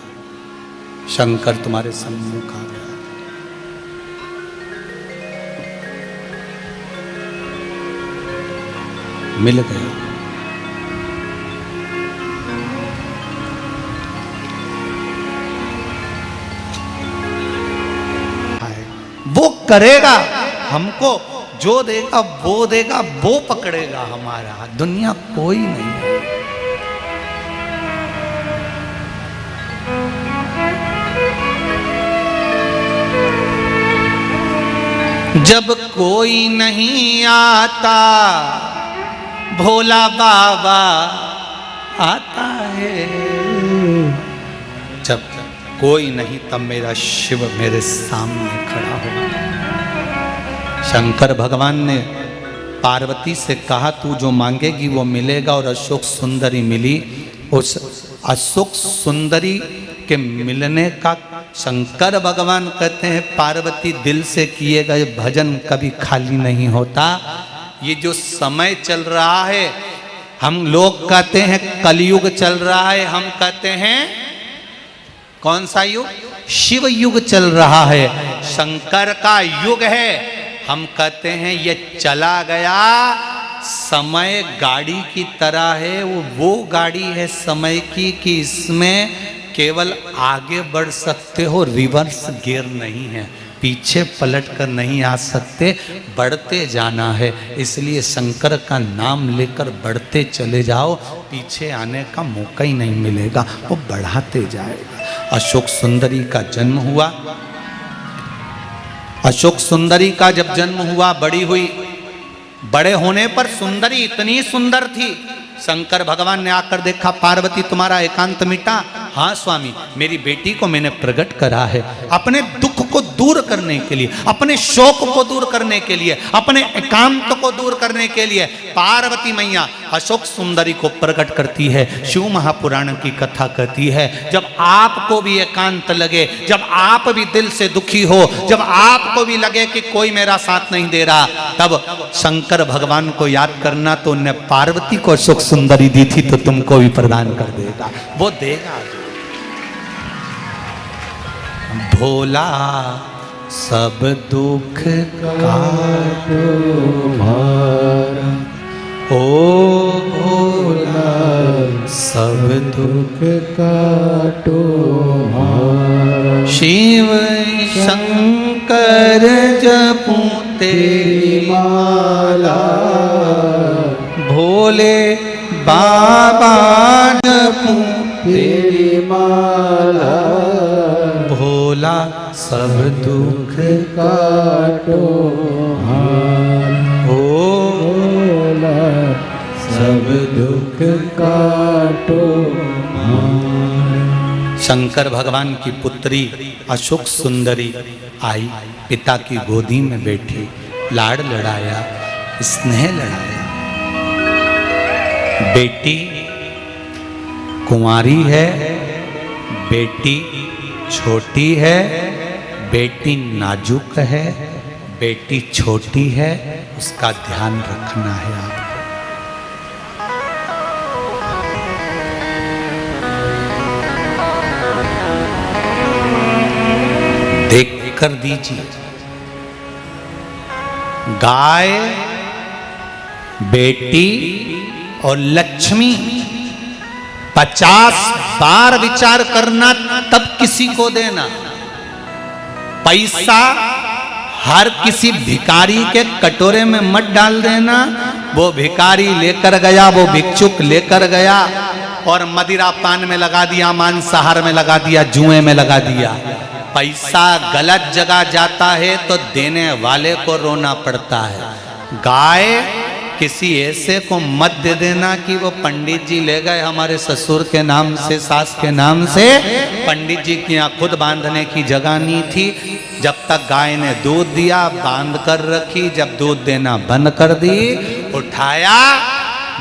Speaker 1: शंकर तुम्हारे सम्मुख आ गया। मिल गया। वो करेगा, हमको जो देगा वो देगा, वो पकड़ेगा हमारा, दुनिया कोई नहीं है। जब कोई नहीं आता भोला बाबा आता है। जब कोई नहीं तब मेरा शिव मेरे सामने खड़ा हो। शंकर भगवान ने पार्वती से कहा तू जो मांगेगी वो मिलेगा, और अशोक सुंदरी मिली। उस अशोक सुंदरी के मिलने का शंकर भगवान कहते हैं पार्वती दिल से किए गए भजन कभी खाली नहीं होता। ये जो समय चल रहा है, हम लोग कहते हैं कलयुग चल रहा है, हम कहते हैं कौन सा युग? शिव युग चल रहा है, शंकर का युग है। हम कहते हैं ये चला गया। समय गाड़ी की तरह है, वो गाड़ी है समय की कि इसमें केवल आगे बढ़ सकते हो, रिवर्स गियर नहीं है, पीछे पलट कर नहीं आ सकते, बढ़ते जाना है। इसलिए शंकर का नाम लेकर बढ़ते चले जाओ, पीछे आने का मौका ही नहीं मिलेगा, वो बढ़ाते जाएगा। अशोक सुंदरी का जन्म हुआ। अशोक सुंदरी का जब जन्म हुआ, बड़ी हुई, बड़े होने पर सुंदरी इतनी सुंदर थी, शंकर भगवान ने आकर देखा पार्वती तुम्हारा एकांत मिटा। हाँ स्वामी, मेरी बेटी को मैंने प्रकट करा है अपने दुख को दूर करने के लिए, अपने शोक को दूर करने के लिए, अपने एकांत को दूर करने के लिए। पार्वती मैया अशोक सुंदरी को प्रकट करती है। शिव महापुराण की कथा कहती है जब आपको भी एकांत लगे, जब आप भी दिल से दुखी हो, जब आपको भी लगे कि कोई मेरा साथ नहीं दे रहा, तब शंकर भगवान को याद करना। तो उन्हें पार्वती को अशोक सुंदरी दी थी तो तुमको भी प्रदान कर देगा, वो देगा। भोला सब दुख काटो मारा, ओ भोला सब दुख काटो मारा। शिव शंकर जपूं तेरी माला, भोले बाबा जपूं तेरी माला। भोला सब दुख काटो हार, ओ भोला सब दुख काटो हार। शंकर भगवान की पुत्री अशोक सुंदरी आई, पिता की गोदी में बैठी, लाड़ लड़ाया, स्नेह लड़ाया। बेटी कुंवारी है, बेटी छोटी है, बेटी नाजुक है, बेटी छोटी है, उसका ध्यान रखना है आपको। देख कर दीजिए, गाय, बेटी और लक्ष्मी 50 बार विचार करना तब किसी को देना। पैसा हर किसी भिखारी के कटोरे में मत डाल देना। वो भिखारी लेकर गया, वो भिक्षुक लेकर गया और मदिरा पान में लगा दिया, मांसाहार में लगा दिया, जुए में लगा दिया। पैसा गलत जगह जाता है तो देने वाले को रोना पड़ता है। गाय किसी ऐसे को मत दे देना कि वो पंडित जी ले गए हमारे ससुर के नाम से, सास के नाम से। पंडित जी की यहाँ खुद बांधने की जगह नहीं थी। जब तक गाय ने दूध दिया बांध कर रखी, जब दूध देना बंद कर दी, उठाया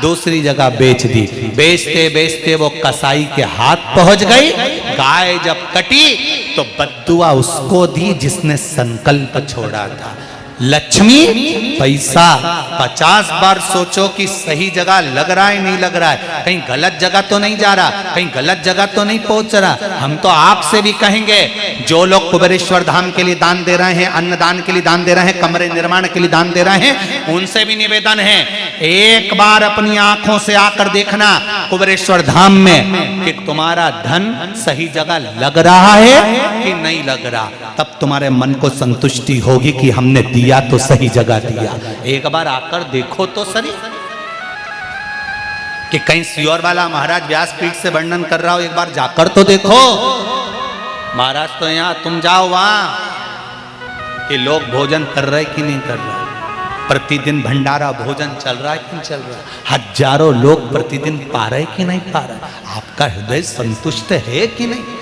Speaker 1: दूसरी जगह बेच दी। बेचते बेचते वो कसाई के हाथ पहुंच गई। गाय जब कटी तो बद्दुआ उसको दी जिसने संकल्प छोड़ा था। लक्ष्मी, पैसा 50 बार सोचो कि सही जगह लग रहा है नहीं लग रहा है, कहीं गलत जगह तो नहीं जा रहा, कहीं गलत जगह तो नहीं पहुंच रहा। हम तो आपसे भी कहेंगे, जो लोग कुबेरेश्वर धाम के लिए दान दे रहे हैं, अन्नदान के लिए दान दे रहे हैं, कमरे निर्माण के लिए दान दे रहे हैं, उनसे भी निवेदन है, एक बार अपनी आंखों से आकर देखना कुबेरेश्वर धाम में कि तुम्हारा धन सही जगह लग रहा है कि नहीं लग रहा। तब तुम्हारे मन को संतुष्टि होगी कि हमने दिया तो सही जगह दिया। एक बार आकर देखो तो सही कि कहीं सियोर वाला महाराज व्यासपीठ से वर्णन कर रहा हो, एक बार जाकर तो देखो। महाराज तो यहां, तुम जाओ वहां कि लोग भोजन कर रहे कि नहीं कर रहे, प्रतिदिन भंडारा भोजन चल रहा है कि नहीं चल रहा है, हजारों लोग प्रतिदिन पा रहे कि नहीं पा रहे, आपका हृदय संतुष्ट है कि नहीं।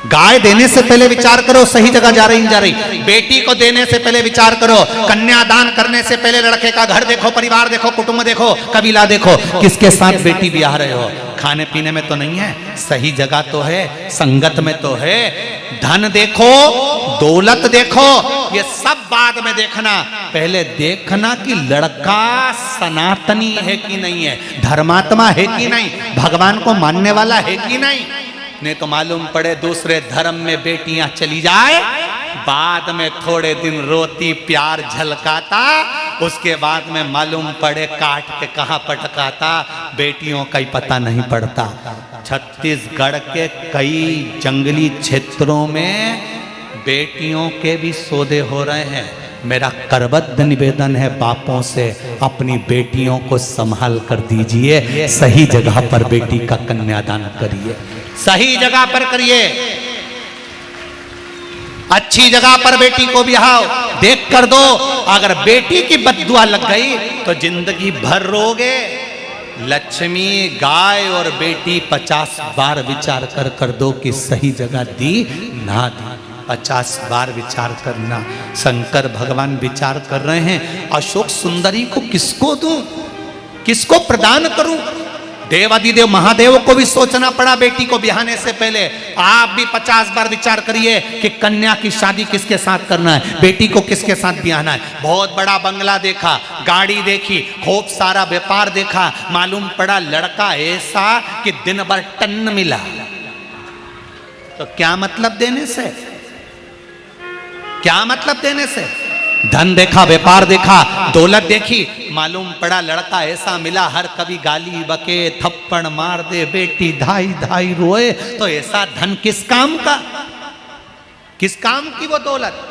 Speaker 1: गाय देने से पहले विचार करो सही जगह जा रही नहीं जा रही। बेटी को देने से पहले विचार करो। कन्यादान करने से पहले लड़के का घर देखो, परिवार देखो, कुटुंब देखो, कबीला देखो, किसके साथ बेटी ब्याह रहे हो। खाने पीने में तो नहीं है, सही जगह तो है, संगत में तो है। धन देखो, दौलत देखो, ये सब बाद में देखना। पहले देखना कि लड़का सनातनी है कि नहीं है, धर्मात्मा है कि नहीं, भगवान को मानने वाला है कि नहीं। नहीं तो मालूम पड़े दूसरे धर्म में बेटियां चली जाए, बाद में थोड़े दिन रोती प्यार झलकाता, उसके बाद में मालूम पड़े काट के कहां पटकाता, बेटियों का ही पता नहीं पड़ता। छत्तीसगढ़ के कई जंगली क्षेत्रों में बेटियों के भी सौदे हो रहे हैं। मेरा करबद्ध निवेदन है बापों से, अपनी बेटियों को संभाल कर दीजिए, सही जगह पर बेटी का कन्यादान करिए, सही जगह पर करिए, अच्छी जगह पर बेटी को ब्याहो, देख कर दो। अगर बेटी की बद्दुआ लग गई तो जिंदगी भर रोगे। लक्ष्मी, गाय और बेटी 50 बार विचार कर दो कि सही जगह दी ना दी। 50 बार विचार करना। शंकर भगवान विचार कर रहे हैं, अशोक सुंदरी को किसको दूं, किसको प्रदान करूं। देवादिदेव महादेव को भी सोचना पड़ा बेटी को ब्याहने से पहले। आप भी 50 बार विचार करिए कि कन्या की शादी किसके साथ करना है, बेटी को किसके साथ ब्याहना है। बहुत बड़ा बंगला देखा, गाड़ी देखी, खूब सारा व्यापार देखा, मालूम पड़ा लड़का ऐसा कि दिन भर टन मिला। तो क्या मतलब देने से, क्या मतलब देने से। धन देखा, व्यापार देखा, दौलत देखी, मालूम पड़ा लड़का ऐसा मिला हर कभी गाली बके, थप्पड़ मार दे, बेटी धाई धाई रोए। तो ऐसा धन किस काम का, किस काम की वो दौलत।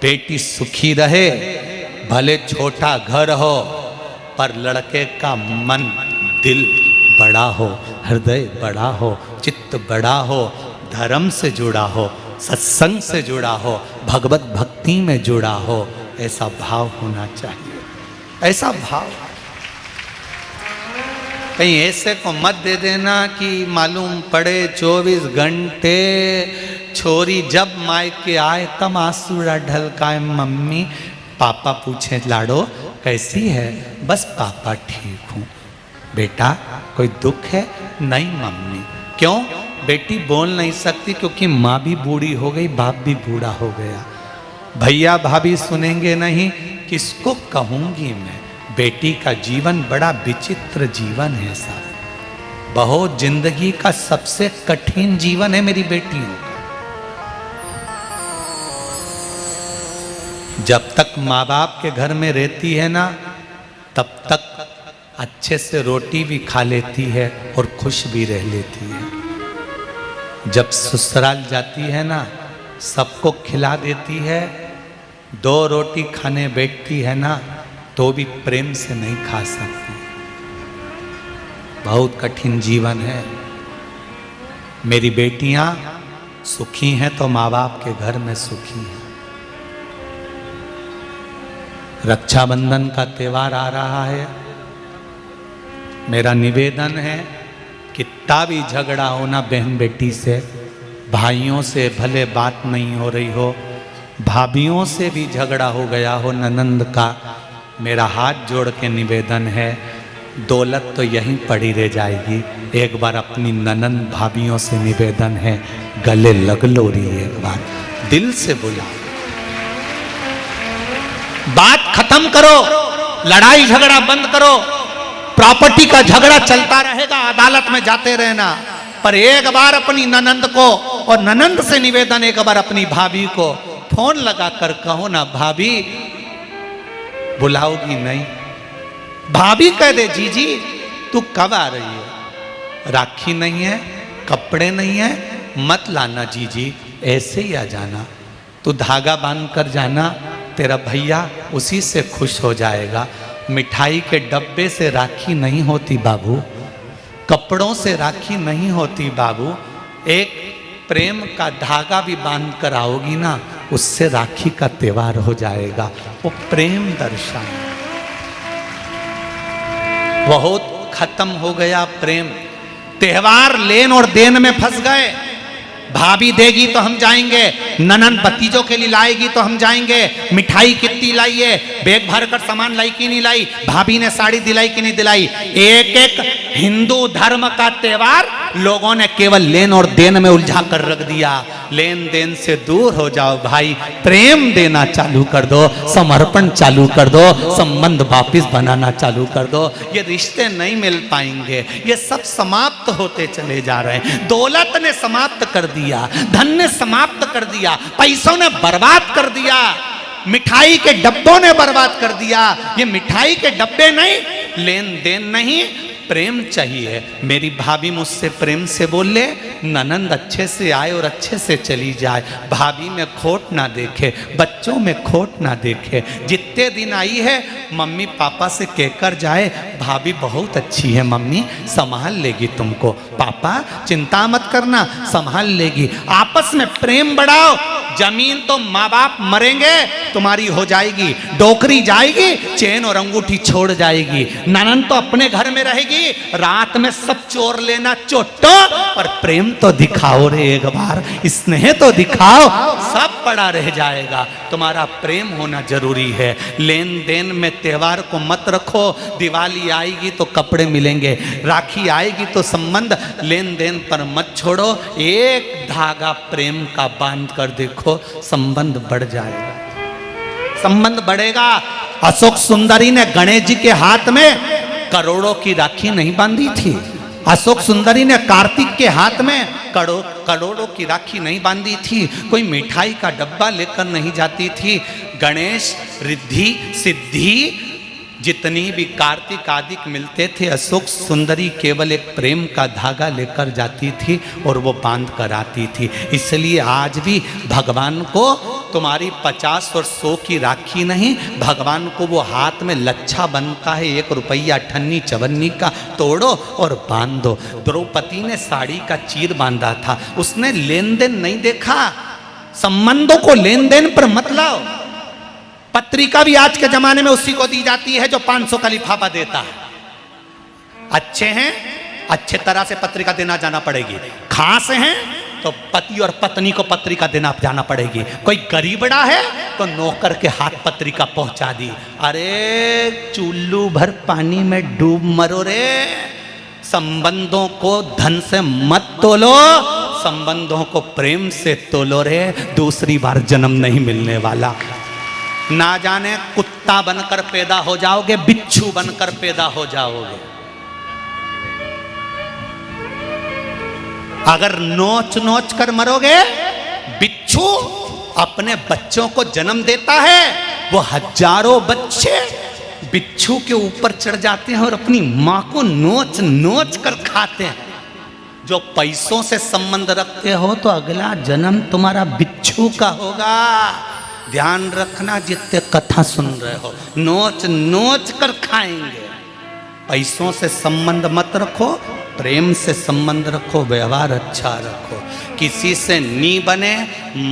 Speaker 1: बेटी सुखी रहे, भले छोटा घर हो पर लड़के का मन दिल बड़ा हो, हृदय बड़ा हो, चित्त बड़ा हो, धर्म से जुड़ा हो, सत्संग से जुड़ा हो, भगवत भक्ति में जुड़ा हो। ऐसा भाव होना चाहिए, ऐसा भाव। कहीं ऐसे को मत दे देना कि मालूम पड़े 24 घंटे छोरी जब मायके आए तब आंसुड़ा ढलकाए। मम्मी पापा पूछे लाडो कैसी है, बस पापा ठीक हूँ। बेटा कोई दुख है, नहीं मम्मी। क्यों? बेटी बोल नहीं सकती क्योंकि माँ भी बूढ़ी हो गई, बाप भी बूढ़ा हो गया। भैया भाभी सुनेंगे नहीं, किसको कहूंगी मैं। बेटी का जीवन बड़ा विचित्र जीवन है साहब, बहुत जिंदगी का सबसे कठिन जीवन है मेरी बेटियों का। जब तक माँ बाप के घर में रहती है ना, तब तक अच्छे से रोटी भी खा लेती है और खुश भी रह लेती है। जब ससुराल जाती है ना, सबको खिला देती है, 2 रोटी खाने बैठती है ना, तो भी प्रेम से नहीं खा सकती। बहुत कठिन जीवन है। मेरी बेटियां सुखी हैं तो माँ बाप के घर में सुखी हैं। रक्षाबंधन का त्योहार आ रहा है। मेरा निवेदन है, कितना भी झगड़ा हो ना बहन बेटी से, भाइयों से भले बात नहीं हो रही हो, भाभियों से भी झगड़ा हो गया हो ननंद का, मेरा हाथ जोड़ के निवेदन है, दौलत तो यहीं पड़ी रह जाएगी। एक बार अपनी ननंद भाभियों से निवेदन है, गले लग लो रही एक बार, दिल से बुला, बात खत्म करो, लड़ाई झगड़ा बंद करो। प्रॉपर्टी का झगड़ा चलता रहेगा, अदालत में जाते रहना, पर एक बार अपनी ननंद को, और ननंद से निवेदन, एक बार अपनी भाभी को फोन लगा कर कहो ना, भाभी बुलाओगी नहीं? भाभी कह दे, जीजी तू कब आ रही है? राखी नहीं है, कपड़े नहीं है, मत लाना जीजी, ऐसे ही आ जाना। तू धागा बांध कर जाना, तेरा भैया उसी से खुश हो जाएगा। मिठाई के डब्बे से राखी नहीं होती बाबू, कपड़ों से राखी नहीं होती बाबू, एक प्रेम का धागा भी बांध कर आओगी ना, उससे राखी का त्योहार हो जाएगा। वो प्रेम दर्शन, बहुत खत्म हो गया प्रेम। त्योहार लेन और देन में फंस गए। भाभी देगी तो हम जाएंगे, ननंद भतीजों के लिए लाएगी तो हम जाएंगे, मिठाई कितनी लाई है, बैग भर कर सामान लाई कि नहीं लाई, भाभी ने साड़ी दिलाई कि नहीं दिलाई। एक एक हिंदू धर्म का त्योहार लोगों ने केवल लेन और देन में उलझा कर रख दिया। लेन देन से दूर हो जाओ भाई, प्रेम देना चालू कर दो, समर्पण चालू कर दो, संबंध वापिस बनाना चालू कर दो। ये रिश्ते नहीं मिल पाएंगे, ये सब समाप्त होते चले जा रहे हैं। दौलत ने समाप्त कर दिया, धन ने समाप्त कर दिया, पैसों ने बर्बाद कर दिया, मिठाई के डब्बों ने बर्बाद कर दिया। ये मिठाई के डब्बे नहीं, लेन देन नहीं, प्रेम चाहिए। मेरी भाभी मुझसे प्रेम से बोले, ननंद अच्छे से आए और अच्छे से चली जाए, भाभी में खोट ना देखे, बच्चों में खोट ना देखे। जितने दिन आई है मम्मी पापा से कहकर जाए, भाभी बहुत अच्छी है मम्मी, संभाल लेगी तुमको, पापा चिंता मत करना संभाल लेगी। आपस में प्रेम बढ़ाओ। जमीन तो माँ बाप मरेंगे तुम्हारी हो जाएगी, डोकरी जाएगी, चेन और अंगूठी छोड़ जाएगी, ननंद तो अपने घर में रहेगी, रात में सब चोर लेना चोटो, पर प्रेम तो दिखाओ रे एक बार, स्नेह तो दिखाओ, सब पड़ा रह जाएगा। तुम्हारा प्रेम होना जरूरी है। लेन देन में त्योहार को मत रखो। दिवाली आएगी तो कपड़े मिलेंगे, राखी आएगी तो संबंध, लेन देन पर मत छोड़ो। एक धागा प्रेम का बांध कर देखो, संबंध बढ़ जाएगा, संबंध बढ़ेगा। अशोक सुंदरी ने गणेश जी के हाथ में करोड़ों की राखी नहीं बांधी थी। अशोक सुंदरी ने कार्तिक के हाथ में करोड़ों की राखी नहीं बांधी थी। कोई मिठाई का डब्बा लेकर नहीं जाती थी। गणेश, रिद्धि, सिद्धि, जितनी भी कार्तिक आदि मिलते थे, अशोक सुंदरी केवल एक प्रेम का धागा लेकर जाती थी और वो बांध कर आती थी। इसलिए आज भी भगवान को तुम्हारी 50 और 100 की राखी नहीं, भगवान को वो हाथ में लच्छा बनता है, 1 रुपया अठन्नी चवन्नी का, तोड़ो और बांध दो। द्रौपदी ने साड़ी का चीर बांधा था, उसने लेन देन नहीं देखा। संबंधों को लेन देन पर मत लाओ। पत्रिका भी आज के जमाने में उसी को दी जाती है जो 500 का लिफाफा देता है। अच्छे हैं, अच्छे तरह से पत्रिका देना जाना पड़ेगी। खास हैं तो पति और पत्नी को पत्रिका देना जाना पड़ेगी। कोई गरीबड़ा है तो नौकर के हाथ पत्रिका पहुंचा दी। अरे चुल्लू भर पानी में डूब मरो रे। संबंधों को धन से मत तोलो, संबंधों को प्रेम से तोलो रे, दूसरी बार जन्म नहीं मिलने वाला। ना जाने कुत्ता बनकर पैदा हो जाओगे, बिच्छू बनकर पैदा हो जाओगे। अगर नोच नोच कर मरोगे, बिच्छू अपने बच्चों को जन्म देता है, वो हजारों बच्चे बिच्छू के ऊपर चढ़ जाते हैं और अपनी मां को नोच नोच कर खाते हैं। जो पैसों से संबंध रखते हो तो अगला जन्म तुम्हारा बिच्छू का होगा। ध्यान रखना, जितने कथा सुन रहे हो, नोच नोच कर खाएंगे। पैसों से संबंध मत रखो, प्रेम से संबंध रखो, व्यवहार अच्छा रखो। किसी से नी बने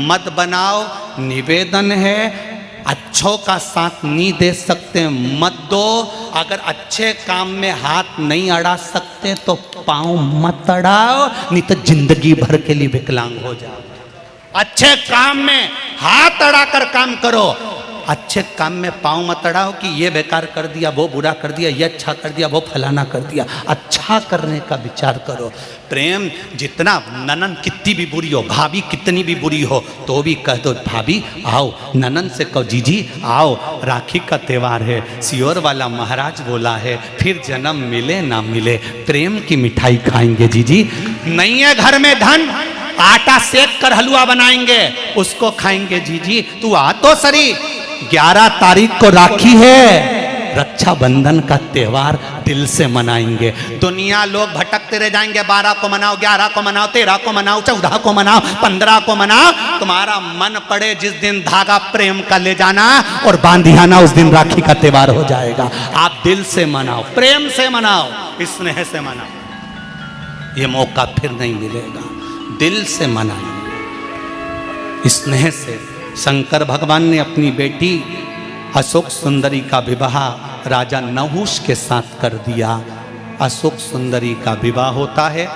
Speaker 1: मत बनाओ, निवेदन है। अच्छों का साथ नहीं दे सकते मत दो। अगर अच्छे काम में हाथ नहीं अड़ा सकते तो पाँव मत अड़ाओ, नहीं तो जिंदगी भर के लिए विकलांग हो जाओ। अच्छे काम में हाथ अड़ाकर काम करो, अच्छे काम में पाँव मत अड़ाओ कि ये बेकार कर दिया, वो बुरा कर दिया, ये अच्छा कर दिया, वो फलाना कर दिया। अच्छा करने का विचार करो। प्रेम जितना, ननन कितनी भी बुरी हो, भाभी कितनी भी बुरी हो, तो भी कह दो भाभी आओ, ननन से कहो जीजी आओ, राखी का त्यौहार है, सियोर वाला महाराज बोला है, फिर जन्म मिले ना मिले प्रेम की मिठाई खाएंगे जीजी। नहीं है घर में धन, आटा सेक कर हलवा बनाएंगे, उसको खाएंगे जीजी। तू आ तो सरी। 11 तारीख को राखी है, रक्षाबंधन का त्यौहार दिल से मनाएंगे। दुनिया लोग भटकते रह जाएंगे। 12 को मनाओ, 11 को मनाओ, 13 को मनाओ, 14 को मनाओ, 15 को मनाओ। तुम्हारा मन पड़े जिस दिन धागा प्रेम का ले जाना और बांधियाना, उस दिन राखी का त्यौहार हो जाएगा। आप दिल से मनाओ, प्रेम से मनाओ, स्नेह से मनाओ। ये मौका फिर नहीं मिलेगा। दिल से मनाओ, स्नेह से। शंकर भगवान ने अपनी बेटी अशोक सुंदरी का विवाह राजा नहुष के साथ कर दिया। अशोक सुंदरी का विवाह होता है।